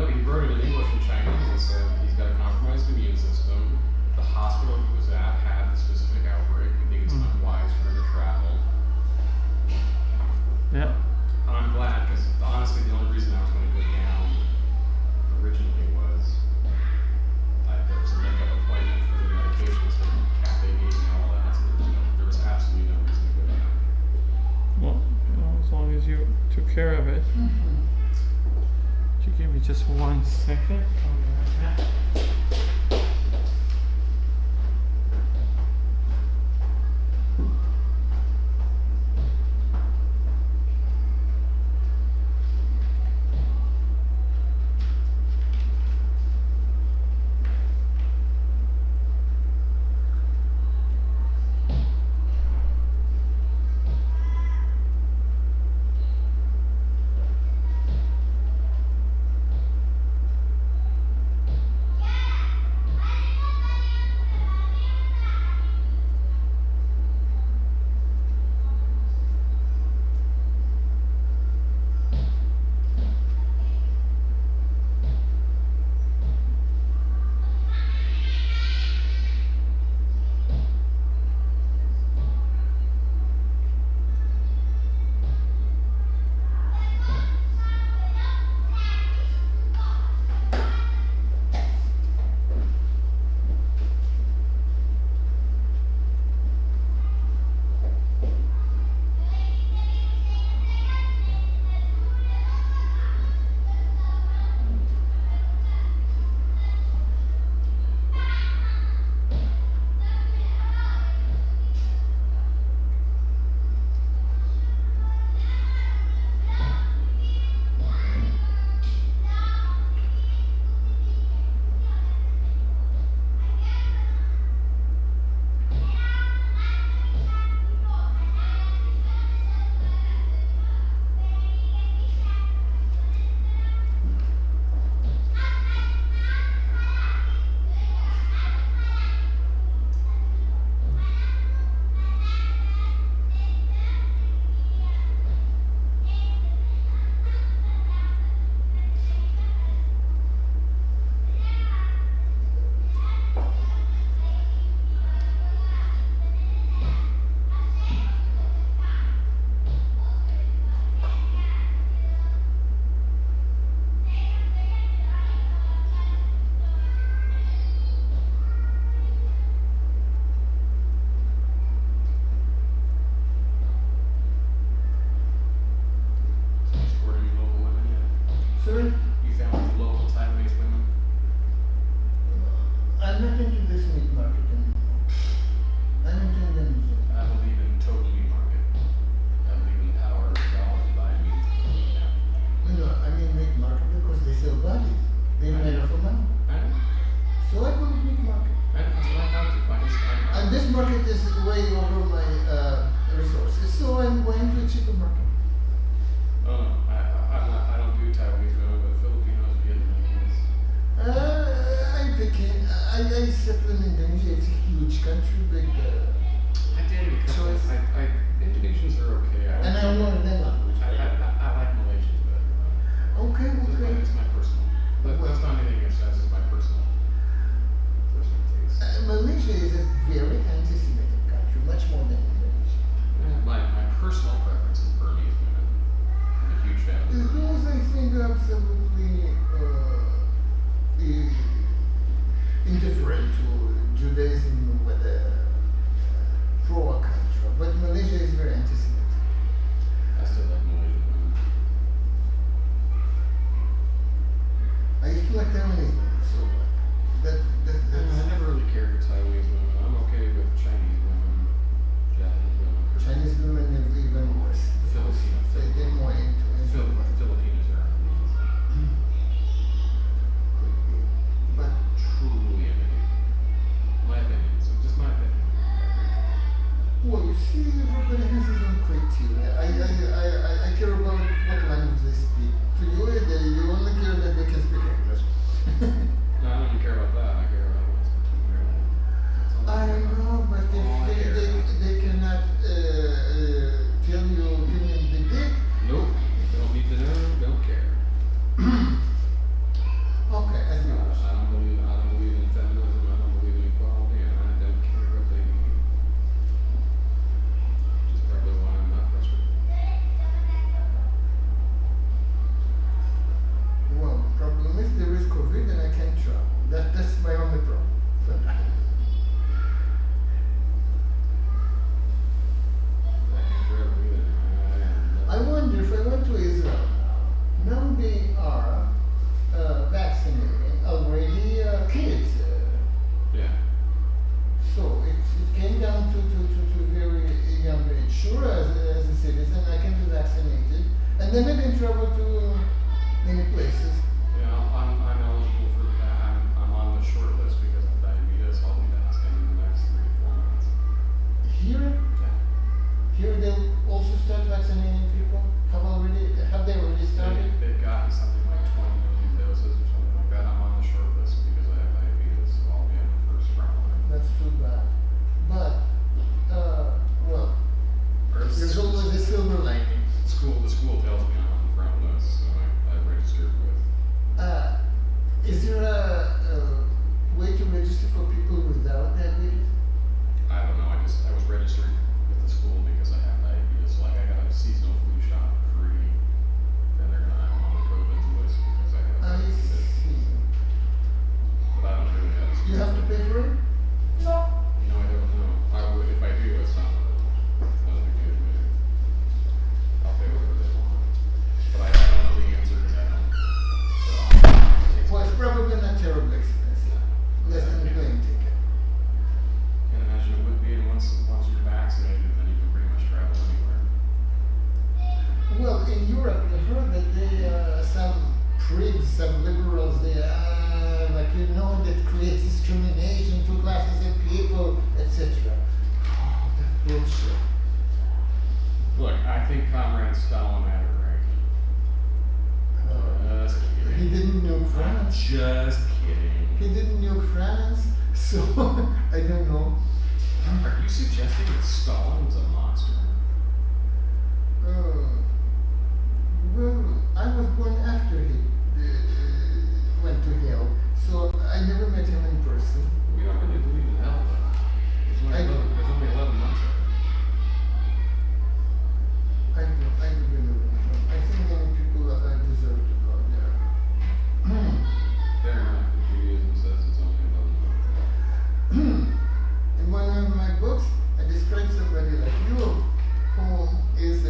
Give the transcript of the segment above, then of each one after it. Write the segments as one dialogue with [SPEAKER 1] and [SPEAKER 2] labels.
[SPEAKER 1] note, he wrote it in English and Chinese and said he's got a compromised immune system. The hospital he was at had the specific outbreak. We think it's unwise for him to travel.
[SPEAKER 2] Yeah.
[SPEAKER 1] I'm glad, because honestly, the only reason I was going to go down originally was there was a makeup appointment for the medications that Cafe gave me, all that. So there was absolutely no reason to go down.
[SPEAKER 2] Well, as long as you took care of it. Could you give me just 1 second? I'll be right back.
[SPEAKER 1] Nope, you don't need to know.
[SPEAKER 3] Is there a way to register for people without diabetes?
[SPEAKER 1] I don't know. I was registered with the school because I have diabetes. Like I got a seasonal flu shot free. Then they're gonna have me on the COVID list because I have
[SPEAKER 3] I
[SPEAKER 1] diabetes.
[SPEAKER 3] see.
[SPEAKER 1] But I don't really have.
[SPEAKER 3] You have to pay for it?
[SPEAKER 1] No, I don't know. I would if I do. It's not a big deal. I'll pay whatever they want. But I don't know the answer because I don't.
[SPEAKER 3] Well, it's probably not terribly expensive. Less than a plane ticket.
[SPEAKER 1] Can't imagine it would be. And once you're vaccinated, then you can pretty much travel anywhere.
[SPEAKER 3] Well, in Europe, I heard that some prigs, some liberals, that creates discrimination, two classes of people, etc. Oh, that bullshit.
[SPEAKER 1] Look, I think Comrade Stalin had it right. Just
[SPEAKER 3] He
[SPEAKER 1] kidding.
[SPEAKER 3] didn't know France.
[SPEAKER 1] Just kidding.
[SPEAKER 3] He didn't know France, so I don't know.
[SPEAKER 1] Are you suggesting that Stalin was a monster?
[SPEAKER 3] Well, I was born after he went to hell, so I never met him in person.
[SPEAKER 1] We don't really believe in hell, though. There's only 11 months of it.
[SPEAKER 3] I don't really know. I think many people deserve to go there.
[SPEAKER 1] Fair enough. Judaism says it's only 11 months.
[SPEAKER 3] In one of my books, I describe somebody like you who is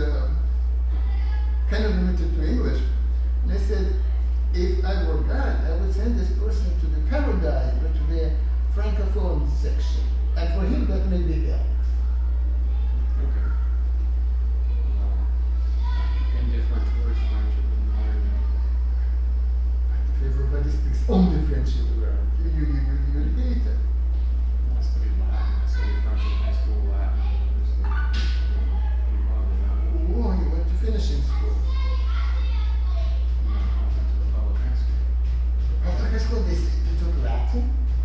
[SPEAKER 3] kind of limited to English. And I said, if I were God, I would send this person to the paradise, but to the francophone section. And for him, that may be hell.
[SPEAKER 1] Okay. Indifferent towards French or modern.
[SPEAKER 3] If everybody speaks only French in the world, you hate it.
[SPEAKER 1] I studied Latin. I studied French in high school, Latin.
[SPEAKER 3] Oh, you went to finishing school. After high school, they took Latin?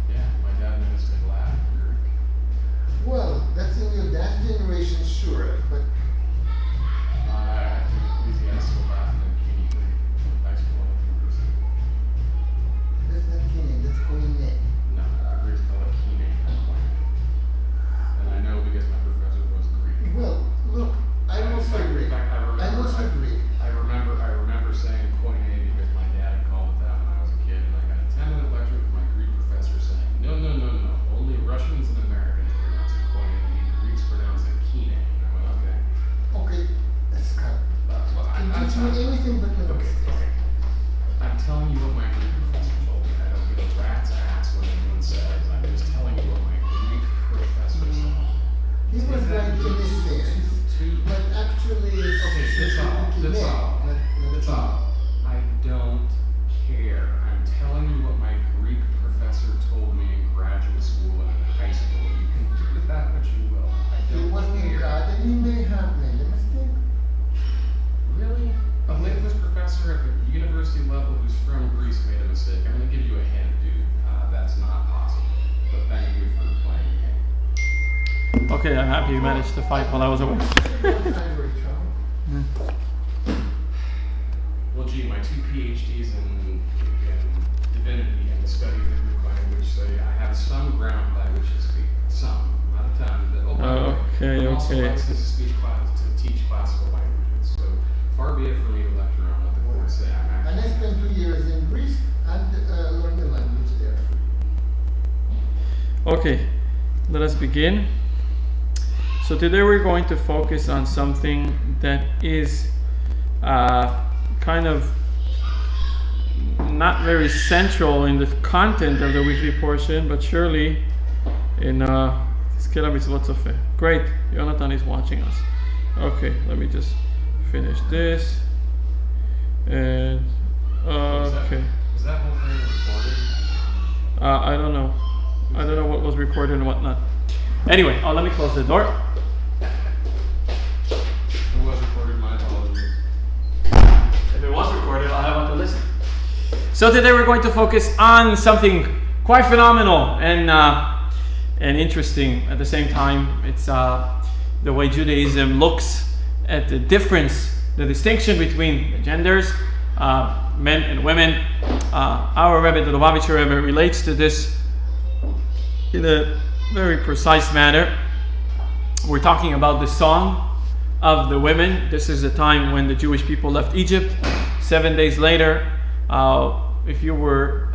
[SPEAKER 1] Yeah, my dad ministered Latin and Greek.
[SPEAKER 3] Well, that's in your dad's generation, sure, but
[SPEAKER 1] I took ecclesiastical Latin and King's Greek in high school and university.
[SPEAKER 3] that's not Kenyan, that's Koine.
[SPEAKER 1] No, the Greeks call it Kine. And I know because my professor was Greek.
[SPEAKER 3] Well, look, I'm also Greek.
[SPEAKER 1] In fact,
[SPEAKER 3] I'm also Greek.
[SPEAKER 1] I remember saying Koine because my dad had called it that when I was a kid, and I got a 10-minute lecture from my Greek professor saying, no, only Russians and Americans pronounce it Koine, and Greeks pronounce it Kine. And I went, okay.
[SPEAKER 3] Okay, that's kind
[SPEAKER 1] Well,
[SPEAKER 3] Can you teach me anything but linguistics?
[SPEAKER 1] Okay. I'm telling you what my Greek professor told me. I don't give a rat's ass what anyone says. I'm just telling you what my Greek professor said.
[SPEAKER 3] He was
[SPEAKER 1] Is that
[SPEAKER 3] right in this sense, but actually,
[SPEAKER 1] Okay, that's all. I don't care. I'm telling you what my Greek professor told me in graduate school and in high school. You can do with that what you will. I
[SPEAKER 3] He
[SPEAKER 1] don't
[SPEAKER 3] wasn't
[SPEAKER 1] care.
[SPEAKER 3] God, and he may have made a mistake.
[SPEAKER 1] Really? A linguist professor at the university level who's from Greece made a mistake. I'm going to give you a hint, dude. That's not possible. But thank you for playing the game.
[SPEAKER 2] Okay, I'm happy you managed to fight while I was away.
[SPEAKER 1] Well, gee, my 2 PhDs in divinity and the study of the Greek language say I have some ground by which to speak. Some, not a ton. But, by the way,
[SPEAKER 2] Okay,
[SPEAKER 1] I'm also
[SPEAKER 2] okay.
[SPEAKER 1] licensed to teach classical languages. So far be it for me to lecture on what the courts say. I'm
[SPEAKER 3] And I
[SPEAKER 1] actually.
[SPEAKER 3] spent 2 years in Greece and learned the language there.
[SPEAKER 2] Okay, let us begin. So today we're going to focus on something that is kind of not very central in the content of the weekly portion, but surely in Skila Mitzvot Sofeh. Great, Jonathan is watching us. Okay, let me just finish this. And okay,
[SPEAKER 1] Was that whole thing recorded?
[SPEAKER 2] I don't know. I don't know what was recorded and what not. Anyway, let me close the door.
[SPEAKER 1] If it was recorded, my apologies.
[SPEAKER 2] If it was recorded, I'll have one to listen. So today we're going to focus on something quite phenomenal and interesting at the same time. It's the way Judaism looks at the difference, the distinction between the genders, men and women, our Rebbe, the Lubavitcher Rebbe, relates to this in a very precise manner. We're talking about the song of the women. This is the time when the Jewish people left Egypt. 7 days later, if you were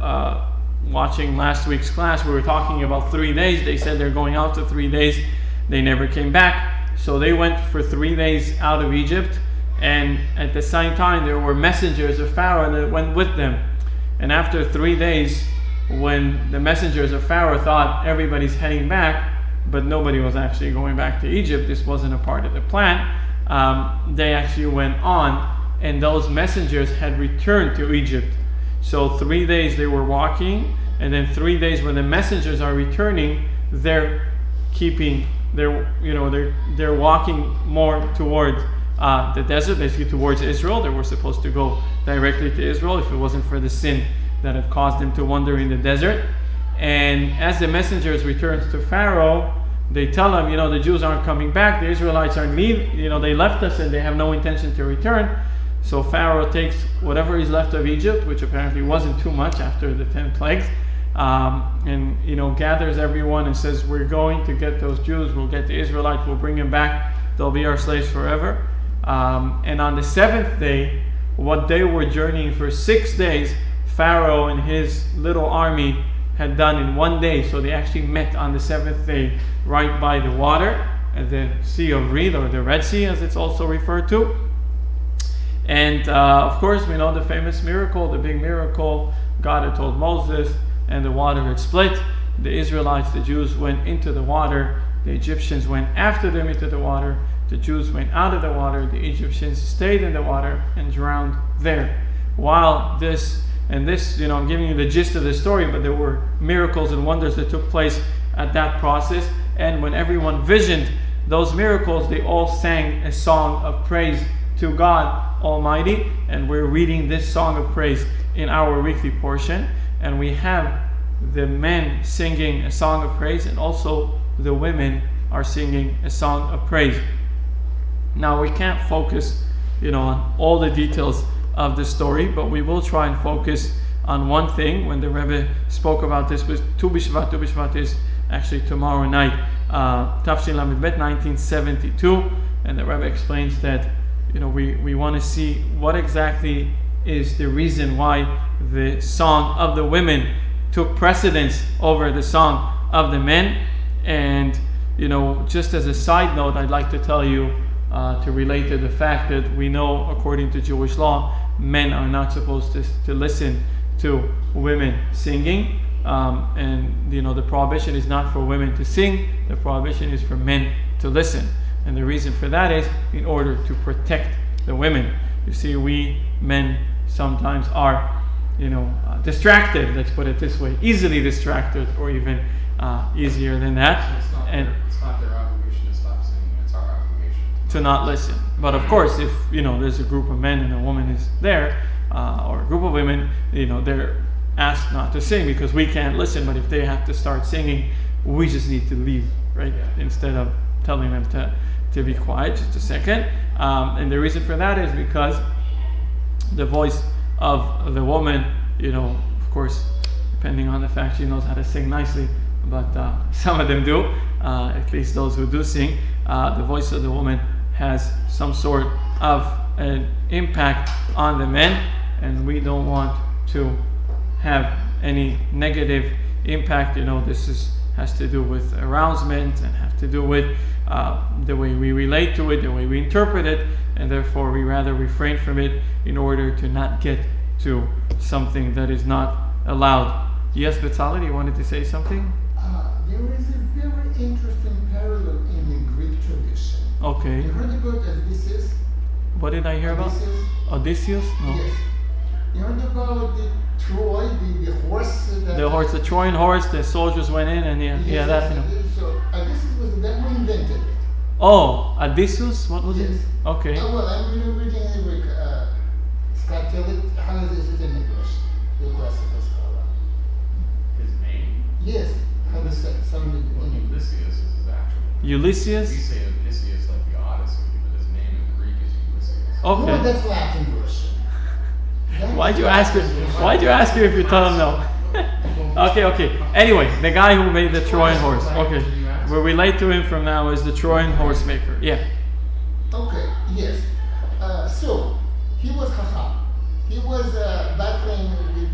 [SPEAKER 2] watching last week's class, we were talking about 3 days. They said they're going out to 3 days. They never came back. So they went for 3 days out of Egypt. And at the same time, there were messengers of Pharaoh that went with them. And after 3 days, when the messengers of Pharaoh thought everybody's heading back, but nobody was actually going back to Egypt, this wasn't a part of the plan, they actually went on, and those messengers had returned to Egypt. So 3 days they were walking, and then 3 days when the messengers are returning, they're walking more towards the desert, basically towards Israel. They were supposed to go directly to Israel if it wasn't for the sin that had caused them to wander in the desert. And as the messengers returns to Pharaoh, they tell him, the Jews aren't coming back, the Israelites aren't leaving, they left us and they have no intention to return. So Pharaoh takes whatever is left of Egypt, which apparently wasn't too much after the 10 plagues, and gathers everyone and says, we're going to get those Jews, we'll get the Israelites, we'll bring them back, they'll be our slaves forever. And on the 7th day, what they were journeying for 6 days, Pharaoh and his little army had done in 1 day. So they actually met on the 7th day right by the water at the Sea of Reed, or the Red Sea as it's also referred to. And of course we know the famous miracle, the big miracle. God had told Moses and the water had split. The Israelites, the Jews, went into the water. The Egyptians went after them into the water. The Jews went out of the water. The Egyptians stayed in the water and drowned there. While this, I'm giving you the gist of the story, but there were miracles and wonders that took place at that process. And when everyone visioned those miracles, they all sang a song of praise to God Almighty. And we're reading this song of praise in our weekly portion. And we have the men singing a song of praise, and also the women are singing a song of praise. Now we can't focus, on all the details of the story, but we will try and focus on one thing. When the Rebbe spoke about this was Tu B'Shvat. Tu B'Shvat is actually tomorrow night, Tafshin Lamed Bet 1972, and the Rebbe explains that we want to see what exactly is the reason why the song of the women took precedence over the song of the men. And just as a side note, I'd like to tell you, to relate to the fact that we know, according to Jewish law, men are not supposed to listen to women singing, and the prohibition is not for women to sing, the prohibition is for men to listen. And the reason for that is in order to protect the women. You see, we men sometimes are distracted, let's put it this way, easily distracted, or even easier than that.
[SPEAKER 1] It's not their obligation to stop singing, it's our obligation
[SPEAKER 2] to not listen. But of course, if there's a group of men and a woman is there, or a group of women, they're asked not to sing because we can't listen. But if they have to start singing, we just need to leave, right? Yeah. Instead of telling them to be quiet. Just a second. And the reason for that is because the voice of the woman, of course, depending on the fact she knows how to sing nicely, but some of them do, at least those who do sing, the voice of the woman has some sort of an impact on the men, and we don't want to have any negative impact. This has to do with arousement and have to do with the way we relate to it, the way we interpret it, and therefore we rather refrain from it in order to not get to something that is not allowed. Yes, Betzalel, you wanted to say something?
[SPEAKER 3] There is a very interesting parallel in the Greek tradition.
[SPEAKER 2] Okay.
[SPEAKER 3] You heard about Odysseus?
[SPEAKER 2] What did I hear about?
[SPEAKER 3] Odysseus?
[SPEAKER 2] No.
[SPEAKER 3] Yes. You heard about the Troy, the horse?
[SPEAKER 2] The Trojan horse, the soldiers went in, and that.
[SPEAKER 3] So Odysseus was the guy who invented it.
[SPEAKER 2] Oh, Odysseus? What was it? Okay.
[SPEAKER 3] Well, I'm reading in the Greek. Scott, tell it, how is it in English? The classical scholar.
[SPEAKER 1] His name?
[SPEAKER 3] Yes. How does that sound in English?
[SPEAKER 1] Ulysses is his actual name.
[SPEAKER 2] Ulysses?
[SPEAKER 1] We say Odysseus like the Odyssey, but his name in Greek is Ulysses.
[SPEAKER 2] Okay.
[SPEAKER 3] Oh, that's Latin version.
[SPEAKER 2] Why'd you ask her? Why'd you ask her if you tell him no? Okay. Anyway, the guy who made the Trojan horse. Okay, we relate to him from now as the Trojan horse maker. Yeah.
[SPEAKER 3] Okay. Yes. So he was Chacham. He was battling with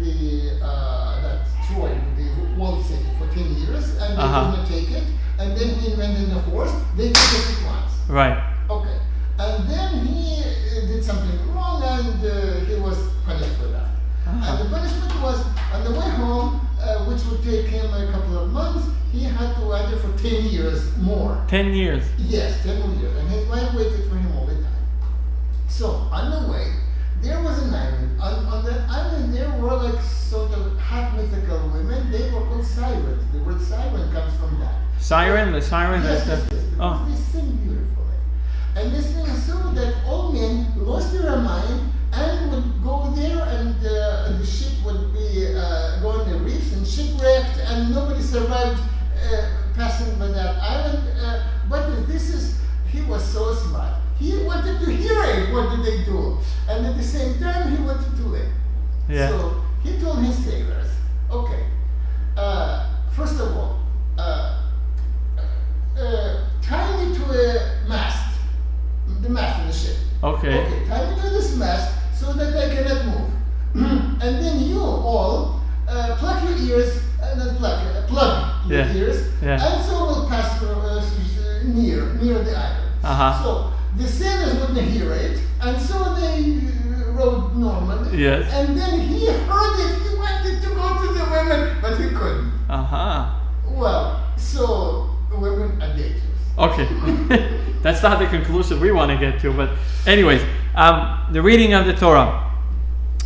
[SPEAKER 3] that Troy, the walled city, for 10 years, and they couldn't take it. And then he invented the horse. They took it once.
[SPEAKER 2] Right.
[SPEAKER 3] Okay. And then he did something wrong, and he was punished for that. And the punishment was, on the way home, which would take him a couple of months, he had to wait for 10 years more.
[SPEAKER 2] 10 years.
[SPEAKER 3] Yes, 10 more years. And his wife waited for him all the time. So, on the way, there was an island. On that island, there were like sort of half mythical women. They were called sirens. The word siren comes from that.
[SPEAKER 2] Siren, the siren.
[SPEAKER 3] Yes,
[SPEAKER 2] That's
[SPEAKER 3] yes, yes.
[SPEAKER 2] Oh.
[SPEAKER 3] They sing beautifully. And this thing is so that all men lost their mind and would go there, and the ship would be go on the reefs and shipwrecked, and nobody survived passing by that island. But he was so smart. He wanted to hear it. What did they do? And at the same time, he wanted to live.
[SPEAKER 2] Yeah.
[SPEAKER 3] So he told his sailors, okay, first of all, tie me to a mast, the mast of the ship.
[SPEAKER 2] Okay.
[SPEAKER 3] Okay, tie me to this mast so that I cannot move. And then you all plug your ears, plug your ears, and so we'll pass near the island. So the sailors wouldn't hear it, and so they rode normally.
[SPEAKER 2] Yes.
[SPEAKER 3] And then he heard it. He wanted to go to the women, but he couldn't. Well, so women are dangerous.
[SPEAKER 2] Okay. That's not the conclusion we want to get to, but anyways, the reading of the Torah.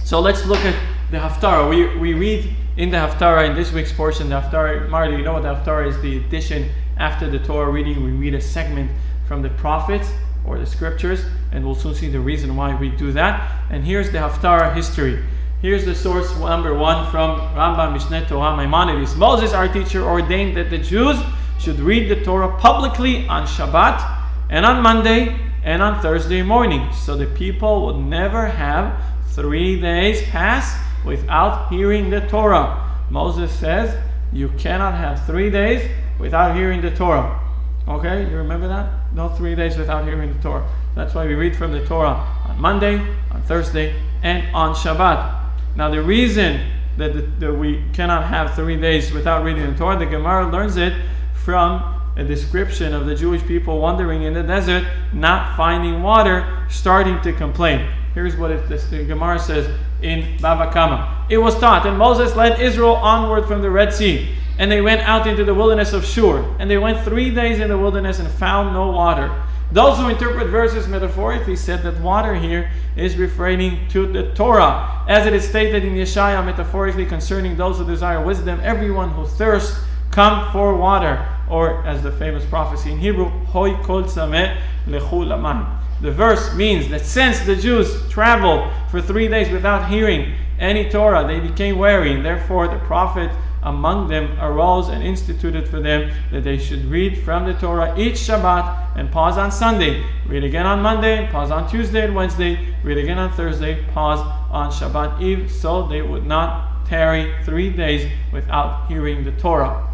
[SPEAKER 2] So let's look at the Haftarah. We read in the Haftarah, in this week's portion, the Haftarah. Marty, you know what the Haftarah is? The addition after the Torah reading. We read a segment from the prophets or the scriptures, and we'll soon see the reason why we do that. And here's the Haftarah history. Here's the source number 1 from Rambam Mishneh Torah Maimonides. Moses, our teacher, ordained that the Jews should read the Torah publicly on Shabbat and on Monday and on Thursday morning, so the people would never have 3 days pass without hearing the Torah. Moses says you cannot have 3 days without hearing the Torah. Okay, you remember that? No 3 days without hearing the Torah. That's why we read from the Torah on Monday, on Thursday, and on Shabbat. Now the reason that we cannot have 3 days without reading the Torah, the Gemara learns it from a description of the Jewish people wandering in the desert, not finding water, starting to complain. Here's what the Gemara says in Bava Kama. It was taught, and Moses led Israel onward from the Red Sea, and they went out into the wilderness of Shur, and they went 3 days in the wilderness and found no water. Those who interpret verses metaphorically said that water here is referring to the Torah, as it is stated in Yeshaya metaphorically concerning those who desire wisdom, everyone who thirsts, come for water, or as the famous prophecy in Hebrew, Hoy kol tzameh lechu lamayim. The verse means that since the Jews traveled for 3 days without hearing any Torah, they became weary, and therefore the prophet among them arose and instituted for them that they should read from the Torah each Shabbat and pause on Sunday, read again on Monday, pause on Tuesday and Wednesday, read again on Thursday, pause on Shabbat Eve, so they would not tarry 3 days without hearing the Torah.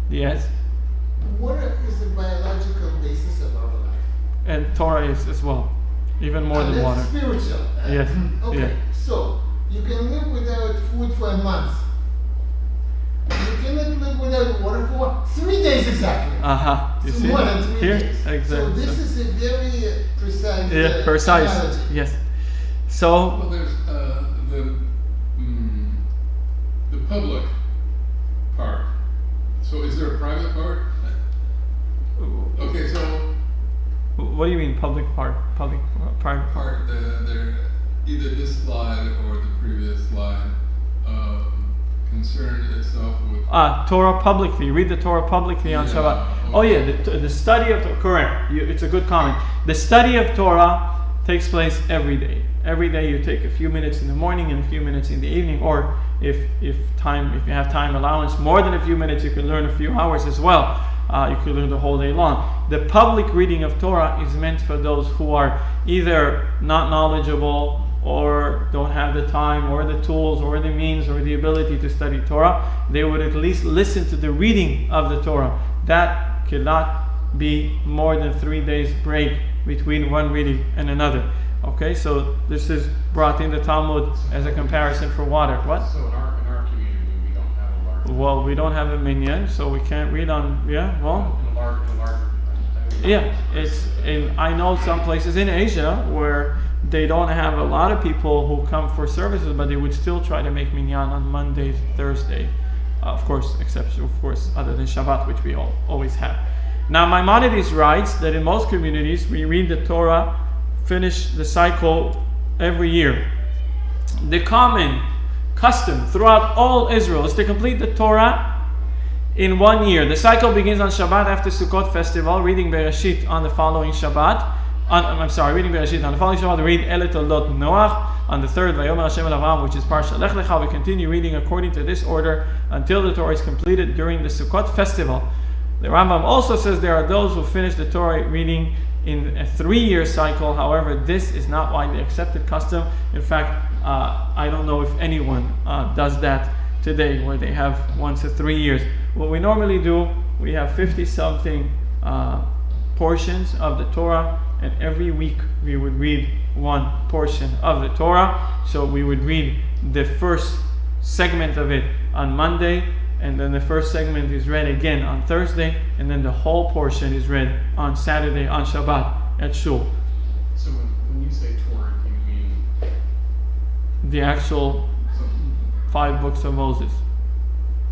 [SPEAKER 2] Yes?
[SPEAKER 3] What is the biological basis of our life?
[SPEAKER 2] And Torah is as well, even more than water.
[SPEAKER 3] Spiritual.
[SPEAKER 2] Yes.
[SPEAKER 3] Okay.
[SPEAKER 2] Yeah.
[SPEAKER 3] So you can live without food for a month. You cannot live without water for 3 days exactly.
[SPEAKER 2] You
[SPEAKER 3] So
[SPEAKER 2] see?
[SPEAKER 3] more than 3
[SPEAKER 2] Here?
[SPEAKER 3] days.
[SPEAKER 2] Exactly.
[SPEAKER 3] So this is a very precise.
[SPEAKER 2] Precise.
[SPEAKER 3] analogy.
[SPEAKER 2] Yes. So
[SPEAKER 4] Well, there's the public part. So is there a private part? Okay, so
[SPEAKER 2] what do you mean public part? Public private part?
[SPEAKER 4] either this slide or the previous slide concerned itself with
[SPEAKER 2] Torah publicly. Read the Torah publicly on Shabbat.
[SPEAKER 4] Okay.
[SPEAKER 2] Oh yeah, the study of correct. It's a good comment. The study of Torah takes place every day. Every day you take a few minutes in the morning and a few minutes in the evening, or if you have time allowance, more than a few minutes, you can learn a few hours as well. You can learn the whole day long. The public reading of Torah is meant for those who are either not knowledgeable or don't have the time or the tools or the means or the ability to study Torah, they would at least listen to the reading of the Torah. That cannot be more than 3 days break between one reading and another. Okay, so this is brought in the Talmud as a comparison for water. What?
[SPEAKER 1] So in our community, we don't have a large.
[SPEAKER 2] Well, we don't have a minyan, so we can't read on. Yeah, well.
[SPEAKER 1] In a larger.
[SPEAKER 2] Yeah, it's in. I know some places in Asia where they don't have a lot of people who come for services, but they would still try to make minyan on Monday, Thursday, of course, except of course other than Shabbat, which we always have. Now, Maimonides writes that in most communities we read the Torah, finish the cycle every year. The common custom throughout all Israel is to complete the Torah in 1 year. The cycle begins on Shabbat after Sukkot festival, reading Bereshit on the following Shabbat. Reading Bereshit on the following Shabbat, read Ele Toldot Noach. On the third, Vayomer Hashem el Avraham, which is Parsha Lech Lecha. We continue reading according to this order until the Torah is completed during the Sukkot festival. The Rambam also says there are those who finish the Torah reading in a 3-year cycle. However, this is not widely accepted custom. In fact, I don't know if anyone does that today, where they have once a 3 years. What we normally do, we have 50-something portions of the Torah, and every week we would read one portion of the Torah. So we would read the first segment of it on Monday, and then the first segment is read again on Thursday, and then the whole portion is read on Saturday, on Shabbat, at Shul.
[SPEAKER 1] So when you say Torah, you mean
[SPEAKER 2] The actual 5 books of Moses.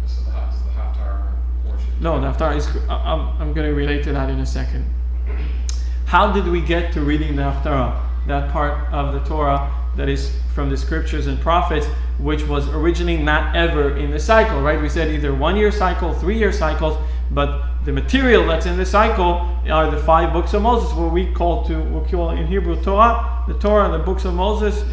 [SPEAKER 1] so the Haftarah portion?
[SPEAKER 2] No, the Haftarah is. I'm going to relate to that in a second. How did we get to reading the Haftarah? That part of the Torah that is from the scriptures and prophets, which was originally not ever in the cycle, right? We said either 1-year cycle, 3-year cycles, but the material that's in the cycle are the 5 books of Moses, what we call in Hebrew Torah, the books of Moses,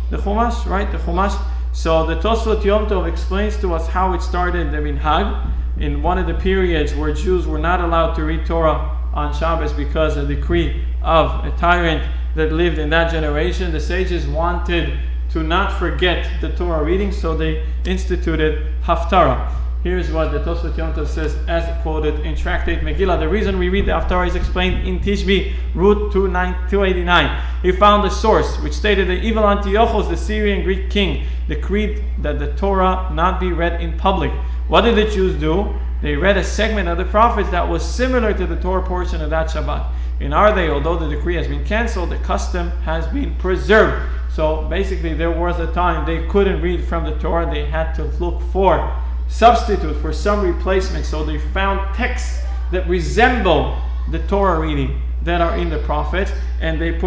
[SPEAKER 2] the Chumash, right? The Chumash. So the Tosfot Yom Tov explains to us how it started, the minhag, in one of the periods where Jews were not allowed to read Torah on Shabbos because of a decree of a tyrant that lived in that generation. The sages wanted to not forget the Torah reading, so they instituted Haftarah. Here's what the Tosfot Yom Tov says, as quoted in Tractate Megillah. The reason we read the Haftarah is explained in Tishbi, root 289. He found a source which stated that evil Antiochus, the Syrian Greek king, decreed that the Torah not be read in public. What did the Jews do? They read a segment of the prophets that was similar to the Torah portion of that Shabbat. In our day, although the decree has been cancelled, the custom has been preserved. So basically, there was a time they couldn't read from the Torah. They had to look for substitute, for some replacement. So they found texts that resemble the Torah reading that are in the prophets, and they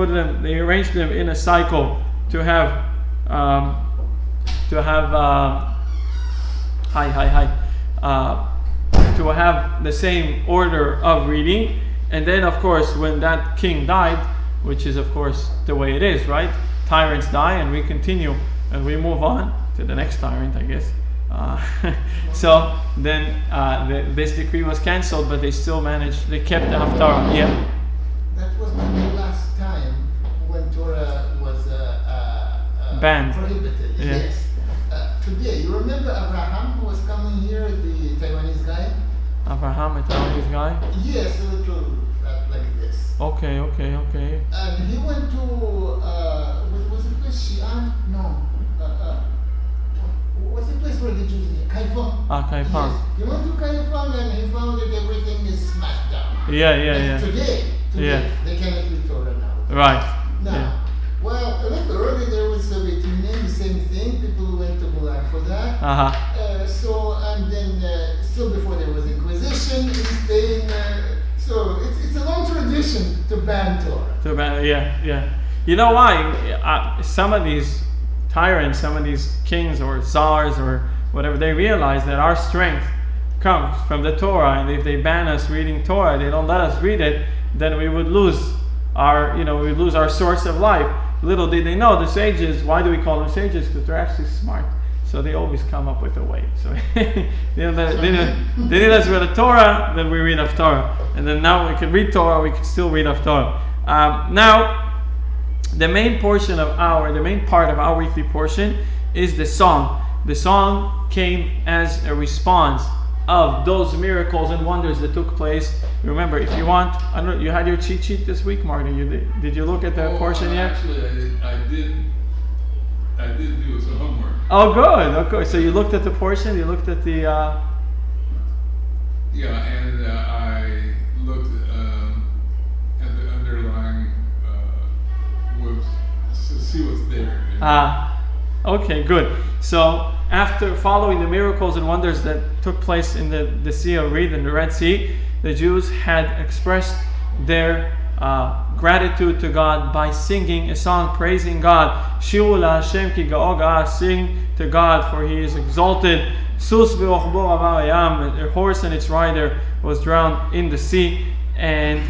[SPEAKER 2] arranged them in a cycle to have the same order of reading. And then, of course, when that king died, which is, of course, the way it is, right? Tyrants die, and we continue, and we move on to the next tyrant, I guess. So then this decree was cancelled, but they still managed. They kept the Haftarah. Yeah.
[SPEAKER 3] That was not the last time when Torah was
[SPEAKER 2] banned.
[SPEAKER 3] Prohibited.
[SPEAKER 2] Yeah.
[SPEAKER 3] Yes. Today, you remember Abraham who was coming here, the Taiwanese guy?
[SPEAKER 2] Abraham, a Taiwanese guy?
[SPEAKER 3] Yes, a little fat like this.
[SPEAKER 2] Okay.
[SPEAKER 3] And he went to, was it place Xi'an? No. What's the place where the Jews live? Kaifeng.
[SPEAKER 2] Kaifeng.
[SPEAKER 3] Yes. He went to Kaifeng and he found that everything is smashed down.
[SPEAKER 2] Yeah.
[SPEAKER 3] Today,
[SPEAKER 2] Yeah.
[SPEAKER 3] they cannot read Torah now.
[SPEAKER 2] Right.
[SPEAKER 3] Now,
[SPEAKER 2] Yeah.
[SPEAKER 3] well, a little early there was a bit the same thing. People went to Bulan for that. And then still before there was Inquisition in Spain. So it's a long tradition to ban Torah.
[SPEAKER 2] Yeah. You know why? Some of these tyrants, some of these kings or czars or whatever, they realize that our strength comes from the Torah, and if they ban us reading Torah, they don't let us read it, then we would lose our source of life. Little did they know, the sages, why do we call them sages? Because they're actually smart. So they always come up with a way. So they didn't let us read the Torah, then we read Haftarah. And then now we can read Torah, we can still read Haftarah. Now, the main part of our weekly portion is the song. The song came as a response of those miracles and wonders that took place. Remember, if you want, I don't know, you had your cheat sheet this week, Martin. Did you look at the portion yet?
[SPEAKER 4] Actually, I did do some homework.
[SPEAKER 2] Oh, good. Okay, so you looked at the portion. You looked at the.
[SPEAKER 4] Yeah, and I looked at the underlying words to see what's there.
[SPEAKER 2] Okay, good. So after following the miracles and wonders that took place in the Sea of Reed and the Red Sea, the Jews had expressed their gratitude to God by singing a song praising God. Shiru LaHashem ki ga'oga, sing to God for He is exalted. Sus v'ochbo avar hayam, a horse and its rider was drowned in the sea. And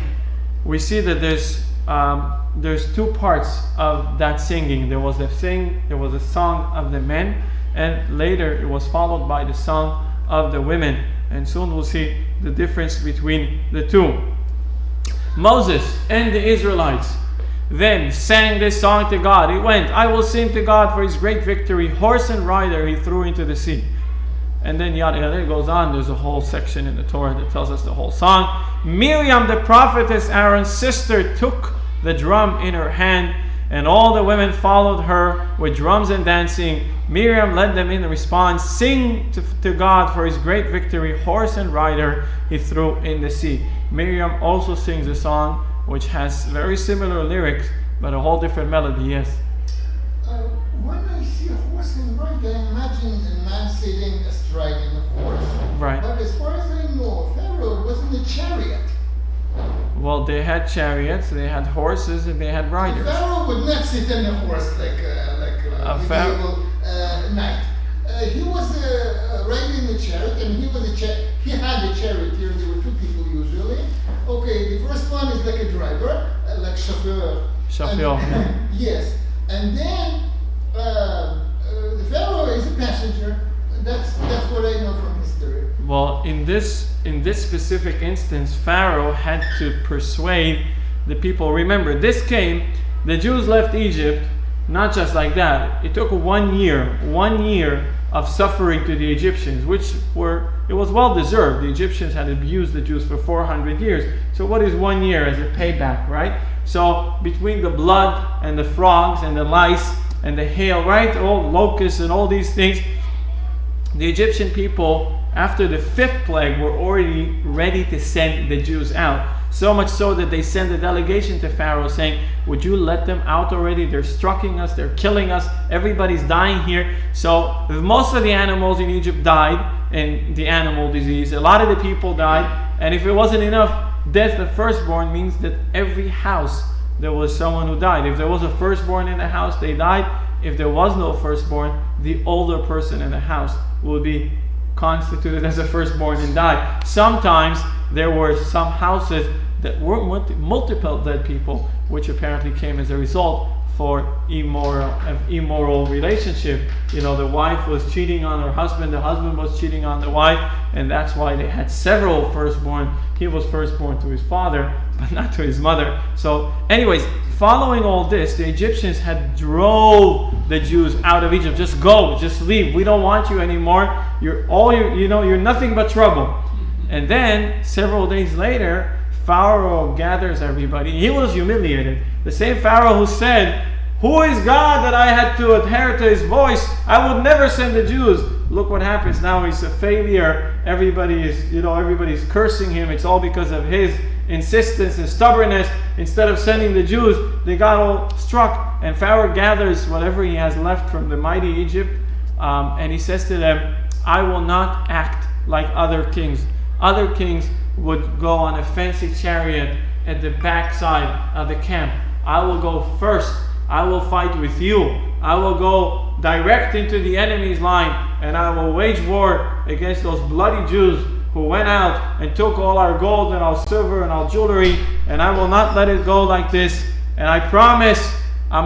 [SPEAKER 2] we see that there's two parts of that singing. There was a song of the men, and later it was followed by the song of the women. And soon we'll see the difference between the two. Moses and the Israelites then sang this song to God. He went, I will sing to God for His great victory. Horse and rider He threw into the sea. And then yada yada, it goes on. There's a whole section in the Torah that tells us the whole song. Miriam, the prophetess, Aaron's sister, took the drum in her hand, and all the women followed her with drums and dancing. Miriam led them in response, sing to God for His great victory. Horse and rider He threw in the sea. Miriam also sings a song which has very similar lyrics, but a whole different melody. Yes?
[SPEAKER 3] When I see a horse and rider, I imagine a man sitting astride a horse.
[SPEAKER 2] Right.
[SPEAKER 3] But as far as I know, Pharaoh was in a chariot.
[SPEAKER 2] Well, they had chariots, they had horses, and they had riders.
[SPEAKER 3] Pharaoh would not sit on a horse like a medieval knight. He was riding a chariot, and he had a charioteer. There were two people usually. Okay, the first one is like a driver, like chauffeur.
[SPEAKER 2] Chauffeur.
[SPEAKER 3] Yes, and then the Pharaoh is a passenger. That's what I know from history.
[SPEAKER 2] Well, in this specific instance, Pharaoh had to persuade the people. Remember, the Jews left Egypt not just like that. It took 1 year of suffering to the Egyptians, it was well deserved. The Egyptians had abused the Jews for 400 years. So what is 1 year as a payback, right? So between the blood and the frogs and the lice and the hail, right? All locusts and all these things, the Egyptian people, after the 5th plague, were already ready to send the Jews out. So much so that they sent a delegation to Pharaoh saying, would you let them out already? They're striking us, they're killing us, everybody's dying here. So most of the animals in Egypt died in the animal disease. A lot of the people died. And if it wasn't enough, death of firstborn means that every house there was someone who died. If there was a firstborn in the house, they died. If there was no firstborn, the older person in the house would be constituted as a firstborn and die. Sometimes there were some houses that were multiple dead people, which apparently came as a result for immoral relationship. The wife was cheating on her husband, the husband was cheating on the wife, and that's why they had several firstborn. He was firstborn to his father, but not to his mother. So anyways, following all this, the Egyptians had drove the Jews out of Egypt. Just go, just leave. We don't want you anymore. You're nothing but trouble. And then several days later, Pharaoh gathers everybody. He was humiliated. The same Pharaoh who said, who is God that I had to adhere to His voice? I would never send the Jews. Look what happens now. He's a failure. Everybody's cursing him. It's all because of his insistence and stubbornness. Instead of sending the Jews, they got all struck. And Pharaoh gathers whatever he has left from the mighty Egypt, and he says to them, I will not act like other kings. Other kings would go on a fancy chariot at the backside of the camp. I will go first. I will fight with you. I will go direct into the enemy's line, and I will wage war against those bloody Jews who went out and took all our gold and our silver and our jewelry, and I will not let it go like this. And I promise, I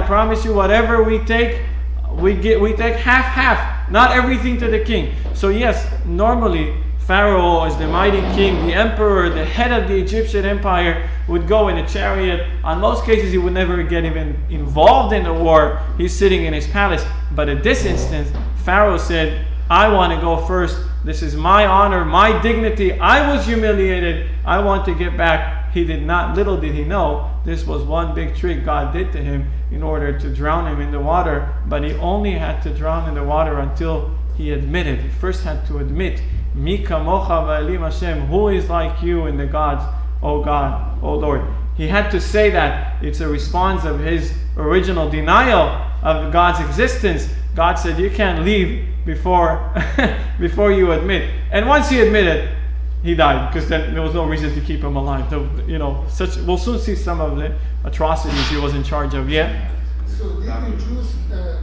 [SPEAKER 2] promise you, whatever we take, we take half, not everything to the king. So yes, normally Pharaoh, as the mighty king, the emperor, the head of the Egyptian empire, would go in a chariot. On most cases, he would never get even involved in the war. He's sitting in his palace. But in this instance, Pharaoh said, I want to go first. This is my honor, my dignity. I was humiliated. I want to get back. He did not, little did he know, this was one big trick God did to him in order to drown him in the water. But he only had to drown in the water until he admitted. He first had to admit, Mi kamocha va'elim Hashem, who is like you in the gods, O God, O Lord. He had to say that. It's a response of his original denial of God's existence. God said, you can't leave before you admit. And once he admitted, he died, because then there was no reason to keep him alive. We'll soon see some of the atrocities he was in charge of. Yeah.
[SPEAKER 3] So did the Jews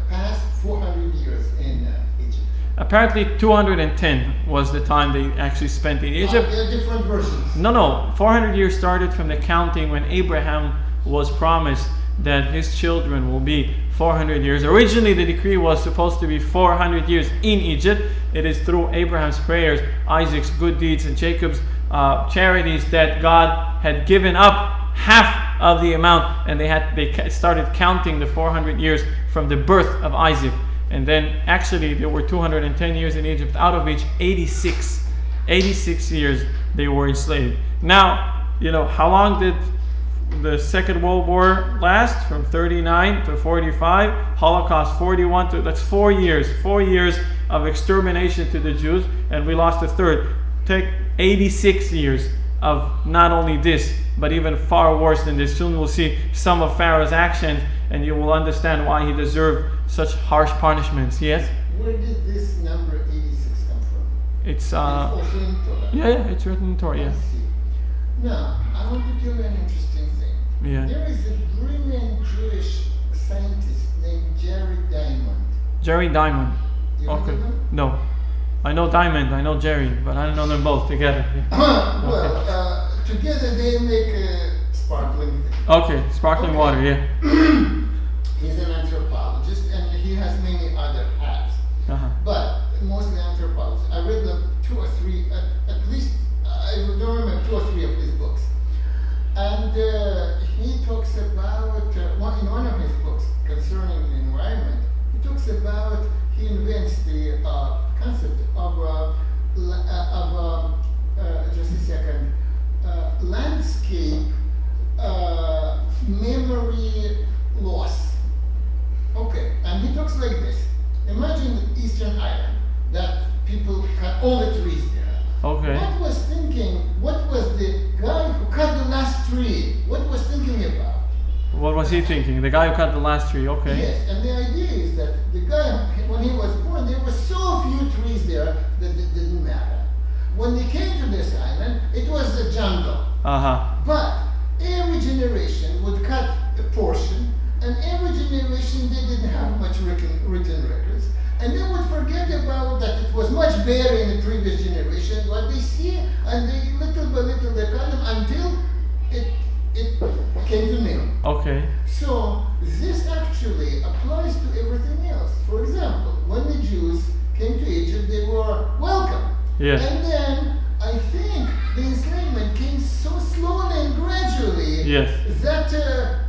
[SPEAKER 3] pass 400 years in Egypt?
[SPEAKER 2] Apparently 210 was the time they actually spent in Egypt.
[SPEAKER 3] There are different versions.
[SPEAKER 2] No. 400 years started from the counting when Abraham was promised that his children will be 400 years. Originally, the decree was supposed to be 400 years in Egypt. It is through Abraham's prayers, Isaac's good deeds, and Jacob's charities that God had given up half of the amount, and they started counting the 400 years from the birth of Isaac. And then actually there were 210 years in Egypt, out of which 86 years they were enslaved. Now, how long did the Second World War last? From 39 to 45, Holocaust 41 to, that's 4 years. 4 years of extermination to the Jews, and we lost a third. Take 86 years of not only this, but even far worse than this. Soon we'll see some of Pharaoh's actions, and you will understand why he deserved such harsh punishments. Yes?
[SPEAKER 3] Where did this number 86 come from?
[SPEAKER 2] It's
[SPEAKER 3] also in Torah.
[SPEAKER 2] yeah, it's written in Torah.
[SPEAKER 3] I
[SPEAKER 2] Yeah.
[SPEAKER 3] see. Now, I want to tell you an interesting thing.
[SPEAKER 2] Yeah.
[SPEAKER 3] There is a brilliant Jewish scientist named Jerry Diamond.
[SPEAKER 2] Jerry Diamond.
[SPEAKER 3] Do you
[SPEAKER 2] Okay.
[SPEAKER 3] know him?
[SPEAKER 2] No. I know Diamond, I know Jerry, but I don't know them both together.
[SPEAKER 3] Well, together they make sparkling.
[SPEAKER 2] Okay, sparkling
[SPEAKER 3] Okay.
[SPEAKER 2] water, yeah.
[SPEAKER 3] He's an anthropologist, and he has many other hats,
[SPEAKER 2] Uh-huh.
[SPEAKER 3] but mostly anthropologist. I read them 2 or 3, at least I don't remember 2 or 3 of his books. And he talks about, in one of his books concerning the environment, he talks about, he invents the concept of just a second, landscape memory loss. Okay, and he talks like this. Imagine the Eastern Island, that people cut all the trees there.
[SPEAKER 2] Okay.
[SPEAKER 3] What was the guy who cut the last tree, what was thinking about?
[SPEAKER 2] What was he thinking? The guy who cut the last tree, okay.
[SPEAKER 3] Yes, and the idea is that the guy, when he was born, there were so few trees there that it didn't matter. When they came to this island, it was a jungle.
[SPEAKER 2] Uh-huh.
[SPEAKER 3] But every generation would cut a portion, and every generation they didn't have much written records, and they would forget about that it was much better in the previous generation, what they see, and they little by little they cut them until it came to nil.
[SPEAKER 2] Okay.
[SPEAKER 3] So this actually applies to everything else. For example, when the Jews came to Egypt, they were welcome.
[SPEAKER 2] Yes.
[SPEAKER 3] And then I think the enslavement came so slowly and gradually
[SPEAKER 2] Yes.
[SPEAKER 3] that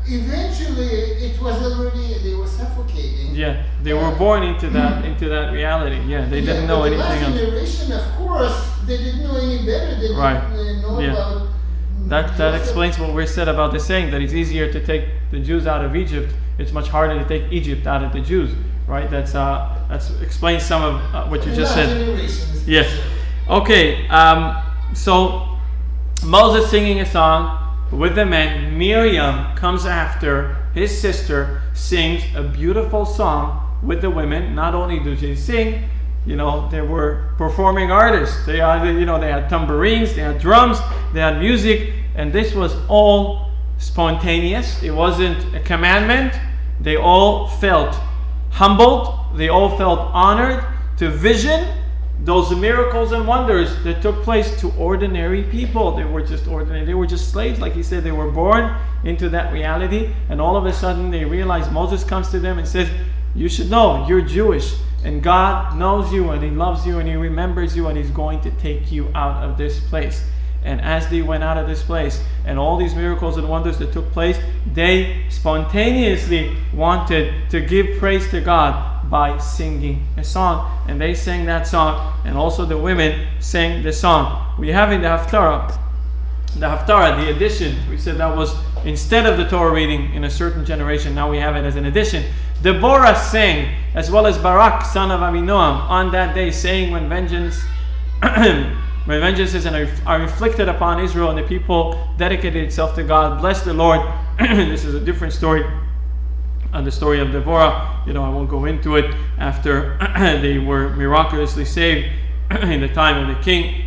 [SPEAKER 3] eventually it was already, they were suffocating.
[SPEAKER 2] Yeah, they were born into that reality. Yeah, they didn't know
[SPEAKER 3] but
[SPEAKER 2] anything
[SPEAKER 3] the
[SPEAKER 2] else.
[SPEAKER 3] last generation, of course, they didn't know any better. They
[SPEAKER 2] Right.
[SPEAKER 3] didn't know
[SPEAKER 2] Yeah.
[SPEAKER 3] about
[SPEAKER 2] That
[SPEAKER 3] Joseph.
[SPEAKER 2] explains what we said about the saying that it's easier to take the Jews out of Egypt. It's much harder to take Egypt out of the Jews, right? That's explains some of what you
[SPEAKER 3] The
[SPEAKER 2] just
[SPEAKER 3] last
[SPEAKER 2] said.
[SPEAKER 3] generation
[SPEAKER 2] Yeah.
[SPEAKER 3] especially.
[SPEAKER 2] Okay. So Moses singing a song with the men. Miriam comes after his sister, sings a beautiful song with the women. Not only do they sing, they were performing artists. They had tambourines, they had drums, they had music, and this was all spontaneous. It wasn't a commandment. They all felt humbled. They all felt honored to vision those miracles and wonders that took place to ordinary people. They were just ordinary. They were just slaves, like he said. They were born into that reality, and all of a sudden they realize, Moses comes to them and says, you should know, you're Jewish. And God knows you, and He loves you, and He remembers you, and He's going to take you out of this place. And as they went out of this place, and all these miracles and wonders that took place, they spontaneously wanted to give praise to God by singing a song. And they sang that song, and also the women sang the song. We have in the Haftarah, the addition, we said that was instead of the Torah reading in a certain generation. Now we have it as an addition. Deborah sang, as well as Barak, son of Abinoam, on that day, saying, when vengeances are inflicted upon Israel and the people dedicated itself to God, bless the Lord. This is a different story on the story of Deborah. I won't go into it. After they were miraculously saved in the time of the king.